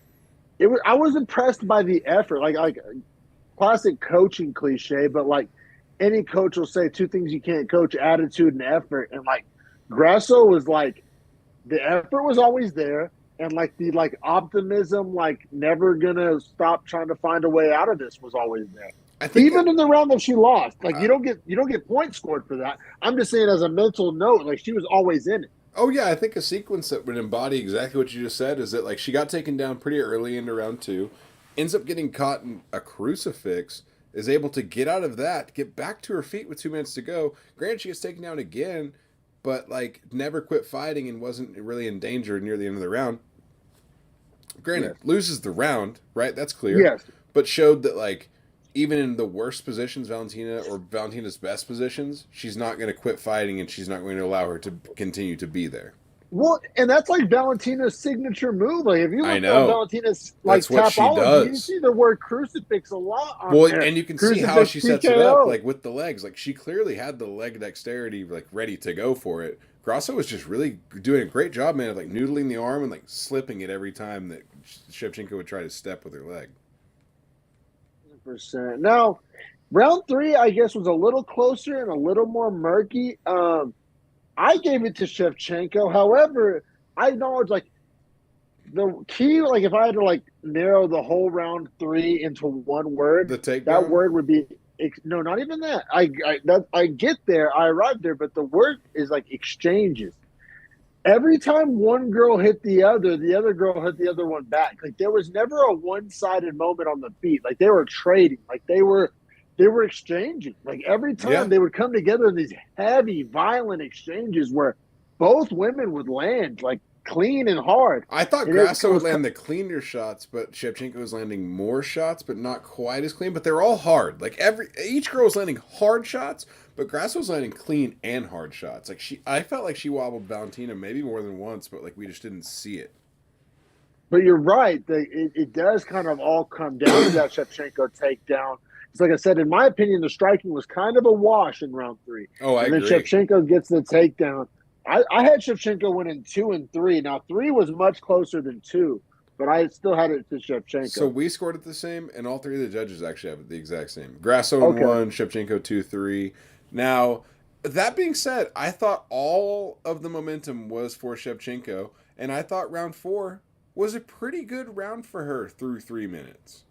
It was. I was impressed by the effort. Like classic coaching cliche, but like any coach will say 2 things you can't coach: attitude and effort. And like Grasso was like the effort was always there, and like the like optimism, like never gonna stop trying to find a way out of this was always there.
I think.
Even in the round that she lost, like you don't get points scored for that. I'm just saying as a mental note, like she was always in it.
Oh yeah, I think a sequence that would embody exactly what you just said is that like she got taken down pretty early into round two, ends up getting caught in a crucifix, is able to get out of that, get back to her feet with 2 minutes to go. Granted, she gets taken down again, but like never quit fighting and wasn't really in danger near the end of the round. Granted,
Yes.
loses the round, right? That's clear.
Yes.
But showed that like even in the worst positions, Valentina's best positions, she's not going to quit fighting and she's not going to allow her to continue to be there.
Well, and that's like Valentina's signature move. Like if you
I
look at
know.
Valentina's like
That's what she
tapology, you
does.
see the word crucifix a lot on
Well,
there.
and you can see how
Crucifix
she sets it up,
TKO.
like with the legs. Like she clearly had the leg dexterity, like ready to go for it. Grasso was just really doing a great job, man, of like noodling the arm and like slipping it every time that Shevchenko would try to step with her leg.
100%. Now, round three, I guess, was a little closer and a little more murky. I gave it to Shevchenko. However, I acknowledge like the key, like if I had to like narrow the whole round three into one word,
The
that
takedown.
word would be no, not even that. I get there, I arrived there, but the word is like exchanges. Every time one girl hit the other girl hit the other one back. Like there was never a one-sided moment on the feet. Like they were trading. Like they were exchanging. Like every time
Yeah,
they would come together in these heavy, violent exchanges where both women would land like clean and hard.
I thought
And it
Grasso would
was
land the cleaner shots, but Shevchenko was landing more shots, but not quite as clean. But they're all hard. Like each girl was landing hard shots, but Grasso was landing clean and hard shots. Like I felt like she wobbled Valentina maybe more than once, but like we just didn't see it.
But you're right. It does kind of all come down to that Shevchenko takedown. It's like I said, in my opinion, the striking was kind of a wash in round three.
Oh, I
And then
agree.
Shevchenko gets the takedown. I had Shevchenko winning 2 and 3. Now, three was much closer than two, but I still had it to
So
Shevchenko.
we scored it the same, and all three of the judges actually have it the exact same. Grasso in
Okay.
one, Shevchenko 2-3. Now, that being said, I thought all of the momentum was for Shevchenko, and I thought round four was a pretty good round for her through 3 minutes.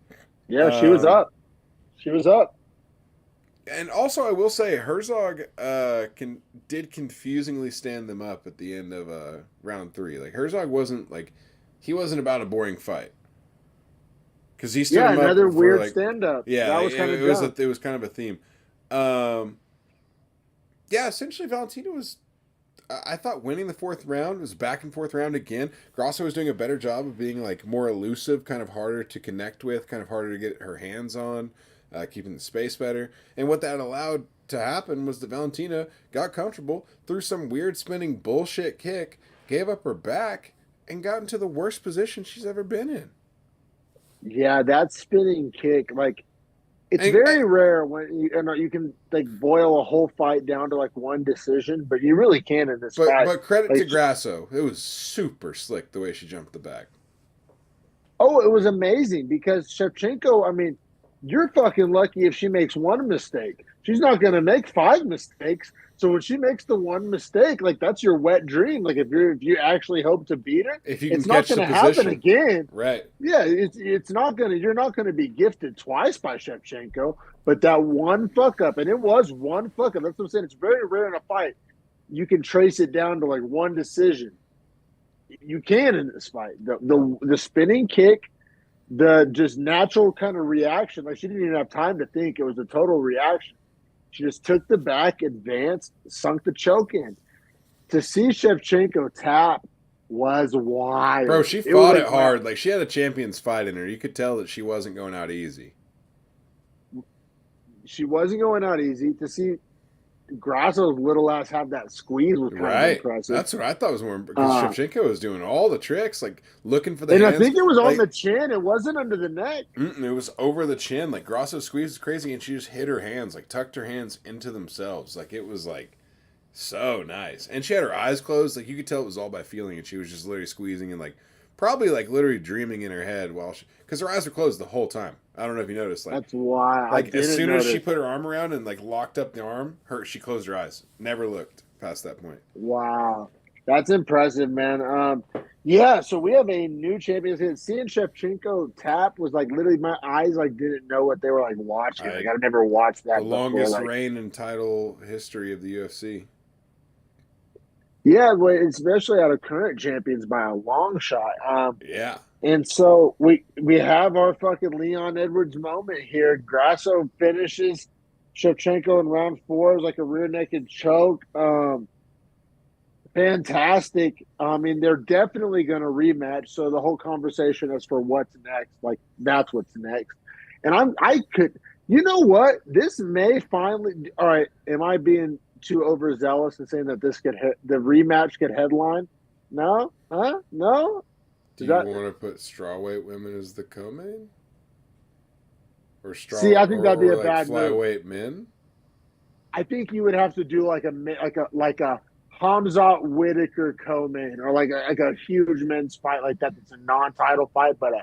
Yeah, she was
Um,
up. She was up.
and also, I will say Herzog did confusingly stand them up at the end of round three. Like Herzog he wasn't about a boring fight because he stood
Yeah,
him up
another
for
weird
like
stand up.
yeah,
That
like,
was kind of
it was
dumb.
it was kind of a theme. Um, yeah, essentially Valentina was. I thought winning the fourth round was back and forth round again. Grasso was doing a better job of being like more elusive, kind of harder to connect with, kind of harder to get her hands on, keeping the space better. And what that allowed to happen was that Valentina got comfortable, threw some weird spinning bullshit kick, gave up her back, and got into the worst position she's ever been in.
Yeah, that spinning kick, like it's
And,
very rare when you can like boil a whole fight down to like one decision, but you really can in this fight.
but credit to
Like,
Grasso, it was super slick the way she jumped the back.
oh, it was amazing because Shevchenko, I mean, you're fucking lucky if she makes one mistake. She's not going to make 5 mistakes. So when she makes the one mistake, like that's your wet dream. Like if you actually hope to beat her,
If you can
it's not
catch
going
the
to happen
position,
again.
right?
Yeah, it's not gonna. You're not gonna be gifted twice by Shevchenko, but that one fuck up, and it was one fuck up. That's what I'm saying. It's very rare in a fight you can trace it down to like one decision. You can in this fight. The spinning kick, the just natural kind of reaction. Like she didn't even have time to think. It was a total reaction. She just took the back, advanced, sunk the choke in. To see Shevchenko tap was
Bro,
wild.
she
It was
fought
like
it hard. Like she had a champion's fight in her. You could tell that she wasn't going out easy.
she wasn't going out easy. To see Grasso's little ass have that squeeze was kind of
Right.
impressive.
That's what I thought was more because Shevchenko was doing all the tricks, like looking for the
And I
hands.
think it was on
like,
the chin. It wasn't under the neck.
it was over the chin. Like Grasso squeezed crazy, and she just hit her hands, like tucked her hands into themselves. Like it was like so nice. And she had her eyes closed. Like you could tell it was all by feeling, and she was just literally squeezing and like probably like literally dreaming in her head while she, because her eyes were closed the whole time. I don't know if you noticed. Like
That's why.
like as soon as she put her arm around and like locked up the arm, she closed her eyes. Never looked past that point.
Wow, that's impressive, man. Yeah. So we have a new champion. Seeing Shevchenko tap was like literally my eyes like didn't know what they were like watching. Like I've never watched that.
The longest
like,
reign in title history of the UFC.
Yeah, especially out of current champions by a long shot.
Yeah.
And so we have our fucking Leon Edwards moment here. Grasso finishes Shevchenko in round 4. It was like a rear naked choke. Fantastic. I mean, they're definitely going to rematch. So the whole conversation is for what's next. Like that's what's next. And I could, you know what? This may finally. All right. Am I being too overzealous in saying that this could hit the rematch could headline? No, no.
Do you want to put strawweight women as the co-main, or straw?
See, I think that'd be a
like
bad
flyweight men.
I think you would have to do like a Hamzat Whitaker co-main, or like a huge men's fight like that. That's a non-title fight, but a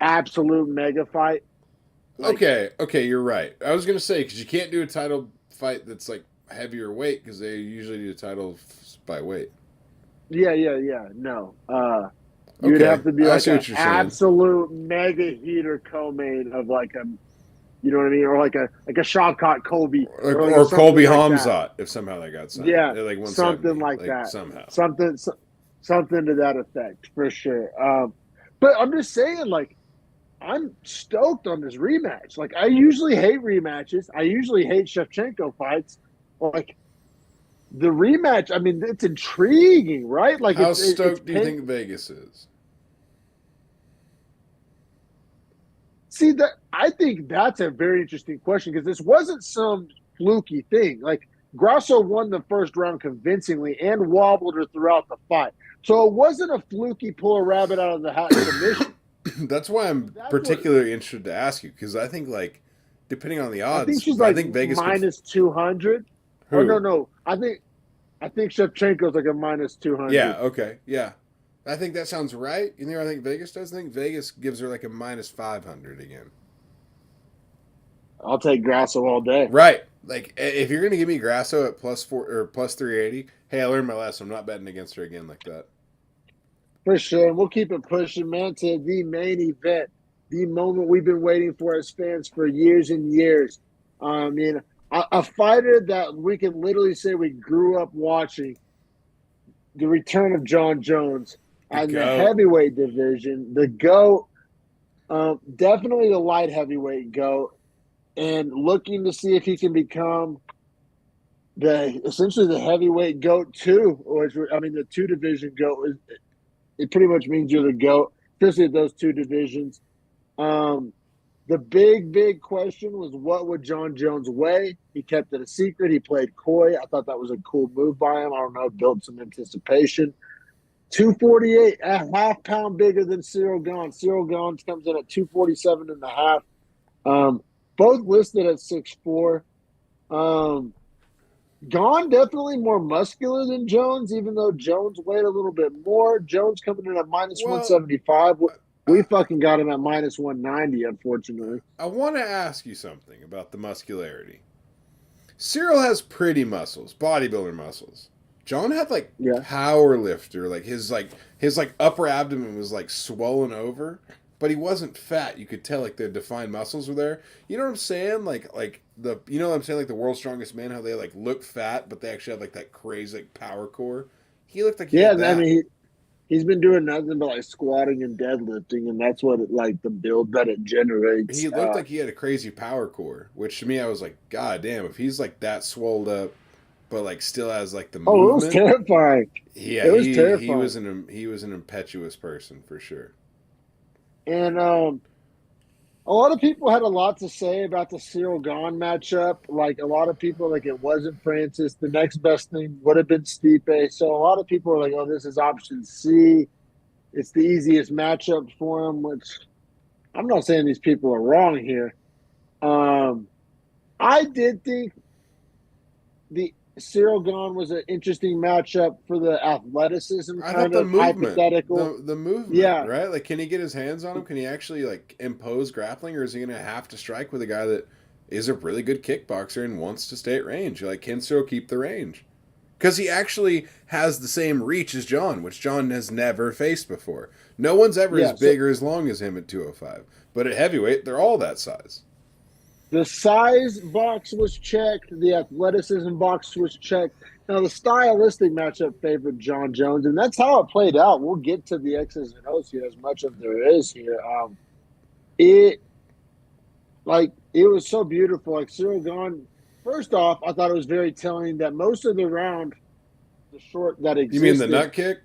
absolute mega fight.
Like, okay, you're right. I was gonna say because you can't do a title fight that's like heavier weight because they usually do titles by weight.
Yeah. No. You'd have to be like an absolute mega heater co-main of like a, you know what I mean, or like a Shavkat Colby,
or Colby like Hamzat if somehow they got signed.
Yeah,
like
something like that.
Somehow,
something to that effect for sure. But I'm just saying, like, I'm stoked on this rematch. Like, I usually hate rematches. I usually hate Shevchenko fights. Like, the rematch, I mean, it's intriguing, right? Like,
how stoked do you think Vegas is?
See, that I think that's a very interesting question because this wasn't some fluky thing. Like, Grasso won the first round convincingly and wobbled her throughout the fight. So it wasn't a fluky pull a rabbit out of the hat submission.
That's why I'm particularly interested to ask you because I think, like, depending on the odds,
I think she's like
Vegas
minus 200.
Who?
Oh, no. I think Shevchenko's like a minus 200.
Yeah, okay. Yeah. I think that sounds right. You know what I think Vegas does? I think Vegas gives her like a minus 500 again.
I'll take Grasso all day.
Right. Like, if you're going to give me Grasso at +4 or plus 380, hey, I learned my lesson. I'm not betting against her again like that. For
sure. We'll keep it pushing, man, to the main event, the moment we've been waiting for as fans for years and years. I mean, a fighter that we can literally say we grew up watching, the return of Jon Jones and the heavyweight division, the GOAT, definitely the light heavyweight GOAT, and looking to see if he can become essentially the heavyweight GOAT too, or the 2 division GOAT. It pretty much means you're the GOAT, especially those 2 divisions. The big question was what would Jon Jones weigh? He kept it a secret. He played coy. I thought that was a cool move by him. I don't know, built some anticipation. 248, a half pound bigger than Ciryl Gane. Ciryl Gane comes in at 247 and a half. Both listed at 6'4". Gane definitely more muscular than Jones, even though Jones weighed a little bit more. Jones coming in at minus 175. We fucking got him at minus 190, unfortunately.
I want to ask you something about the muscularity. Ciryl has pretty muscles, bodybuilder muscles. Jon had power lifter, his upper abdomen was like swollen over, but he wasn't fat. You could tell like the defined muscles were there. You know what I'm saying? Like the world's strongest man, how they like look fat, but they actually have like that crazy power core. He looked like
he's been doing nothing but like squatting and deadlifting, and that's what the build that it generates.
He looked like he had a crazy power core, which to me I was like, God damn, if he's like that swolled up, but like still has like the movement.
Oh, it was terrifying.
Yeah, it was terrifying. He was an impetuous person for sure.
And A lot of people had a lot to say about the Ciryl Gane matchup. Like a lot of people, like it wasn't Francis. The next best thing would have been Stipe. So a lot of people are like, "Oh, this is option C. It's the easiest matchup for him." Which I'm not saying these people are wrong here. Um, I did think the Ciryl Gane was an interesting matchup for the athleticism
I thought
kind
the
of
movement,
hypothetical.
the movement,
Yeah,
right? Like, can he get his hands on him? Can he actually like impose grappling, or is he gonna have to strike with a guy that is a really good kickboxer and wants to stay at range? Like, can Cyril keep the range? Because he actually has the same reach as John, which John has never faced before. No one's ever as
yeah. So
big or as long as him at 205. But at heavyweight, they're all that size.
the size box was checked. The athleticism box was checked. Now the stylistic matchup favored Jon Jones, and that's how it played out. We'll get to the X's and O's here, as much as there is here. It it was so beautiful. Like Ciryl Gane. First off, I thought it was very telling that most of the round, the short that
You mean the
existed,
nut kick?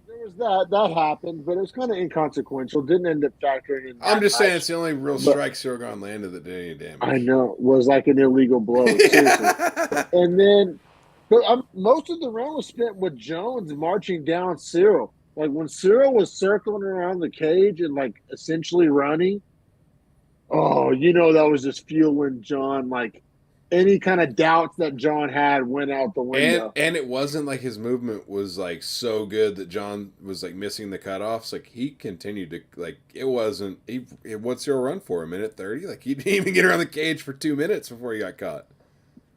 there was that happened, but it was kind of inconsequential. Didn't end up factoring in
I'm
that
just saying it's
much.
the only real
But
strike Cyril Gane landed that did any
I
damage.
know was like an illegal blow, seriously.
Yeah.
And then, but most of the round was spent with Jones marching down Ciryl. Like when Ciryl was circling around the cage and like essentially running. Oh, that was just fueling John. Like any kind of doubts that John had went out the window.
And it wasn't like his movement was like so good that John was like missing the cutoffs. Like he continued to like it wasn't what's your run for a minute 30? Like he didn't even get around the cage for 2 minutes before he got caught.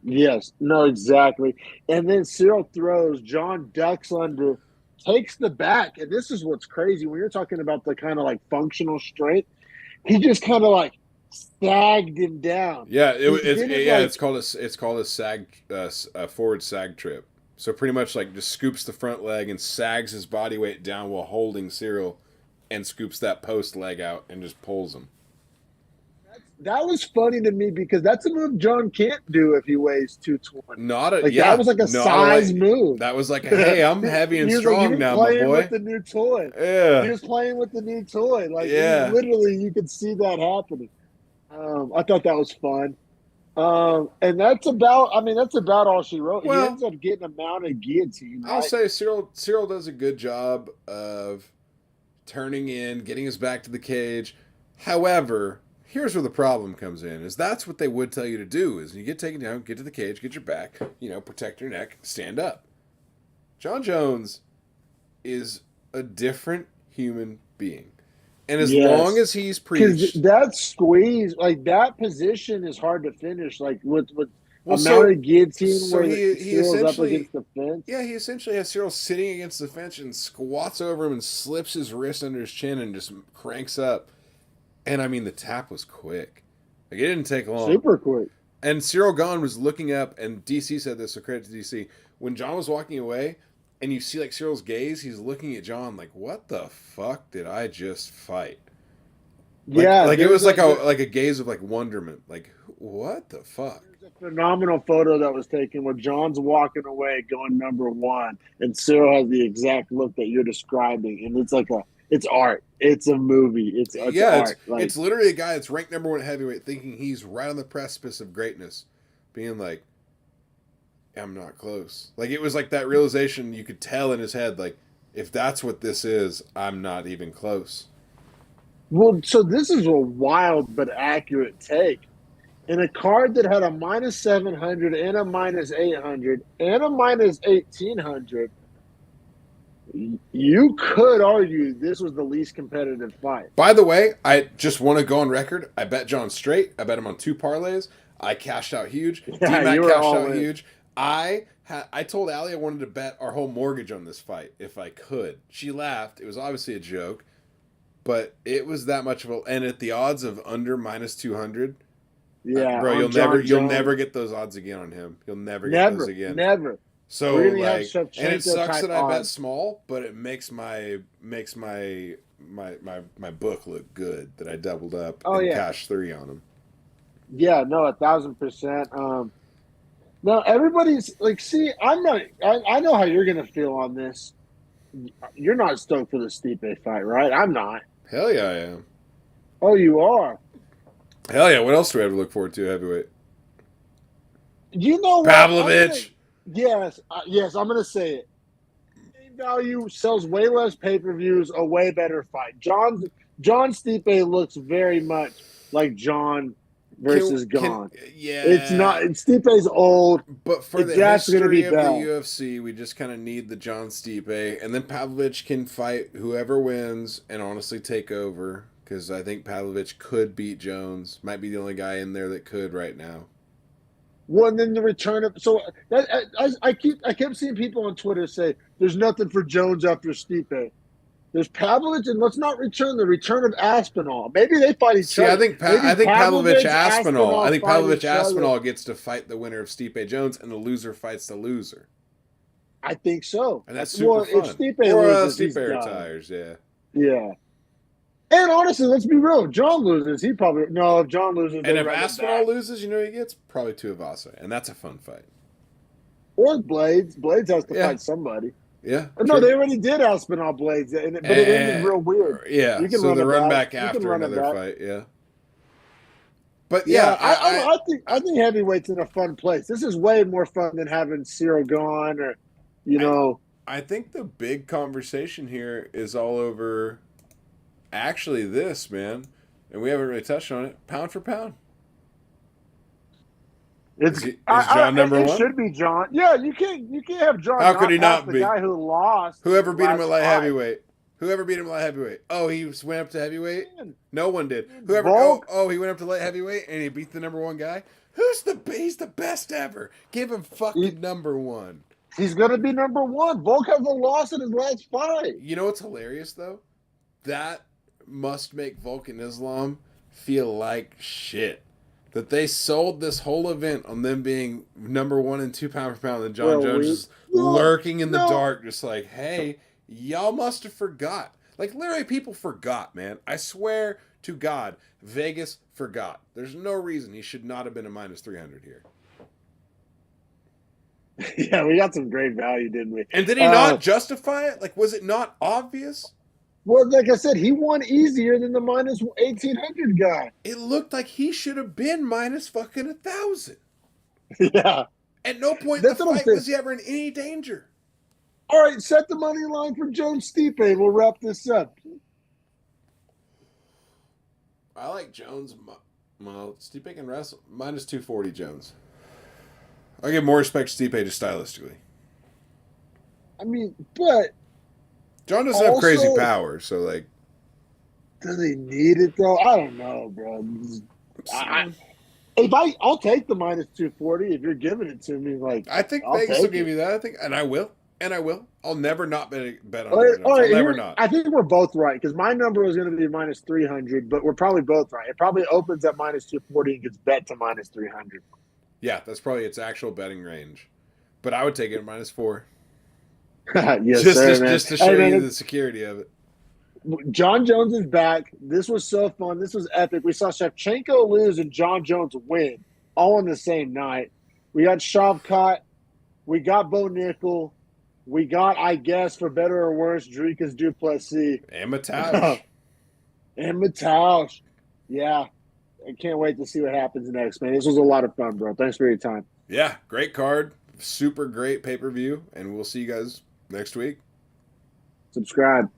Yes, no, exactly. And then Ciryl throws, John ducks under, takes the back. And this is what's crazy when you're talking about the kind of like functional strength. He just kind of like sagged him down.
Yeah,
He
it's
didn't
yeah,
like,
it's called a sag a forward sag trip. So pretty much like just scoops the front leg and sags his body weight down while holding Cyril and scoops that post leg out and just pulls him.
that was funny to me because that's a move John can't do if he weighs 220.
Not a
Like that
yeah,
was like a
not a
size
way.
move.
That was like a hey, I'm heavy and
He was like,
strong
you're
now, my
playing with
boy.
the new toy. He
Yeah,
was playing with the new toy. Like he
yeah.
literally, you could see that happening. I thought that was fun. And that's about all she wrote. He
Well,
ends up getting a mounted guillotine,
I'll
right?
say Cyril does a good job of turning in, getting his back to the cage. However, here's where the problem comes in: is that's what they would tell you to do. Is you get taken down, get to the cage, get your back, protect your neck, stand up. Jon Jones is a different human being, and as long
Yes.
as he's
Because
preached,
that squeeze, like that position is hard to finish. Like with
well,
a mounted
so
guillotine where
he
Cyril's up
essentially
against the fence.
yeah, he essentially has Cyril sitting against the fence and squats over him and slips his wrist under his chin and just cranks up. And I mean, the tap was quick. Like, it didn't take long.
Super quick.
And Ciryl Gane was looking up, and DC said this, so credit to DC. When John was walking away, and you see, like, Cyril's gaze, he's looking at John like, what the fuck did I just fight?
Yeah,
Like it was like a gaze of, like, wonderment. Like, what the fuck?
there's a phenomenal photo that was taken where John's walking away going number one, and Cyril has the exact look that you're describing, and it's art. It's a movie. It's
Yeah,
art. Like
it's literally a guy that's ranked number one at heavyweight thinking he's right on the precipice of greatness, being like, I'm not close. Like it was like that realization you could tell in his head, like, if that's what this is, I'm not even close.
well, so this is a wild but accurate take. In a card that had a minus 700 and a minus 800 and a minus 1800, you could argue this was the least competitive fight.
By the way, I just want to go on record. I bet John straight. I bet him on two parlays. I cashed out huge.
Yeah, you
D-Mac
were
cashed
all
out
in.
huge. I told Allie I wanted to bet our whole mortgage on this fight if I could. She laughed. It was obviously a joke, but it was that much of a. And at the odds of under minus 200,
Yeah,
bro,
on Jon
you'll
Jones.
never get those odds again on him. You'll never get those
Never,
again.
never.
So
We're gonna have
like, and it
Shevchenko
sucks
type
that I bet
odds.
small, but it makes my book look good that I doubled up
Oh
and
yeah,
cashed three on him.
yeah, no, 1,000%. Now everybody's like, see, I'm not. I know how you're gonna feel on this. You're not stoked for the Stipe fight, right? I'm not.
Hell yeah, I am.
Oh, you are.
Hell yeah! What else do we have to look forward to heavyweight?
You know what?
Pavlovich.
Yes, I'm gonna say it. Name value sells way less pay-per-views, a way better fight. John Stipe looks very much like John versus Gane. It's not.
Yeah.
Stipe's old.
But for
It's
the
just gonna be
history of the
bad.
UFC, we just kind of need the John Stipe, and then Pavlovich can fight whoever wins and honestly take over. Because I think Pavlovich could beat Jones. Might be the only guy in there that could right now.
Well, and then the return of I kept seeing people on Twitter say there's nothing for Jones after Stipe. There's Pavlovich, and let's not the return of Aspinall. Maybe they fight each
See,
other.
I think Pavlovich Aspinall. I think
fight
Pavlovich
each other.
Aspinall gets to fight the winner of Stipe Jones, and the loser fights the loser.
I think so.
And that's super fun.
If Stipe
or
loses,
Stipe
he's done.
retires. Yeah.
Yeah. And honestly, let's be real. If John loses, he probably no. If John loses,
And if Aspinall loses, you know he gets probably Tuivasa, and that's a fun fight.
or Blades. Blades has to fight somebody.
Yeah.
No, they already did Aspinall Blades, but it ended real weird.
Yeah.
You can
so
run
the
it
run
back.
back after another fight. Yeah. But
I think heavyweight's in a fun place. This is way more fun than having Ciryl Gane or,
I think the big conversation here is all over. Actually, this man, and we haven't really touched on it. Pound for pound.
Is
John number one?
It should be John. Yeah, you can't have John.
How could he not
the
be?
Guy who lost.
Whoever beat him at light heavyweight. Whoever beat him at light heavyweight. Oh, he went up to heavyweight? No one did. Whoever. He went up to light heavyweight and he beat the number one guy. He's the best ever. Give him fucking number one.
He's gonna be number one. Volk has a loss in his last fight.
You know what's hilarious though? That must make Volk and Islam feel like shit. That they sold this whole event on them being number 1 and 2 pound for pound, and Jon Jones just lurking in the dark, just like, hey, y'all must have forgot. Like, literally, people forgot, man. I swear to God, Vegas forgot. There's no reason he should not have been a minus 300 here.
Yeah, we got some great value, didn't we?
And did he not justify it? Like, was it not obvious?
Well, like I said, he won easier than the minus 1,800 guy.
It looked like he should have been minus fucking 1,000.
Yeah.
At no point in the fight was he ever in any danger.
All right, set the money line for Jones Stipe. We'll wrap this up.
I like Jones. Well, Stipe can wrestle. Minus 240 Jones. I give more respect to Stipe just stylistically.
I mean, but
John doesn't have crazy power, so like.
Does he need it though? I don't know, bro. I'll take the minus 240 if you're giving it to me. Like,
I think Vegas will give you that. I will. I'll never not bet on that. I'll never not.
I think we're both right because my number was going to be minus 300, but we're probably both right. It probably opens at minus 240 and gets bet to minus 300.
Yeah, that's probably its actual betting range. But I would take it at minus 4.
Yes,
just to show you the security of it.
Jon Jones is back. This was so fun. This was epic. We saw Shevchenko lose and Jon Jones win all on the same night. We got Shavkat. We got Bo Nickal. We got, I guess, for better or worse, Dricus du Plessis.
And Mataush.
Yeah. I can't wait to see what happens next, man. This was a lot of fun, bro. Thanks for your time.
Yeah, great card. Super great pay-per-view. And we'll see you guys next week.
Subscribe.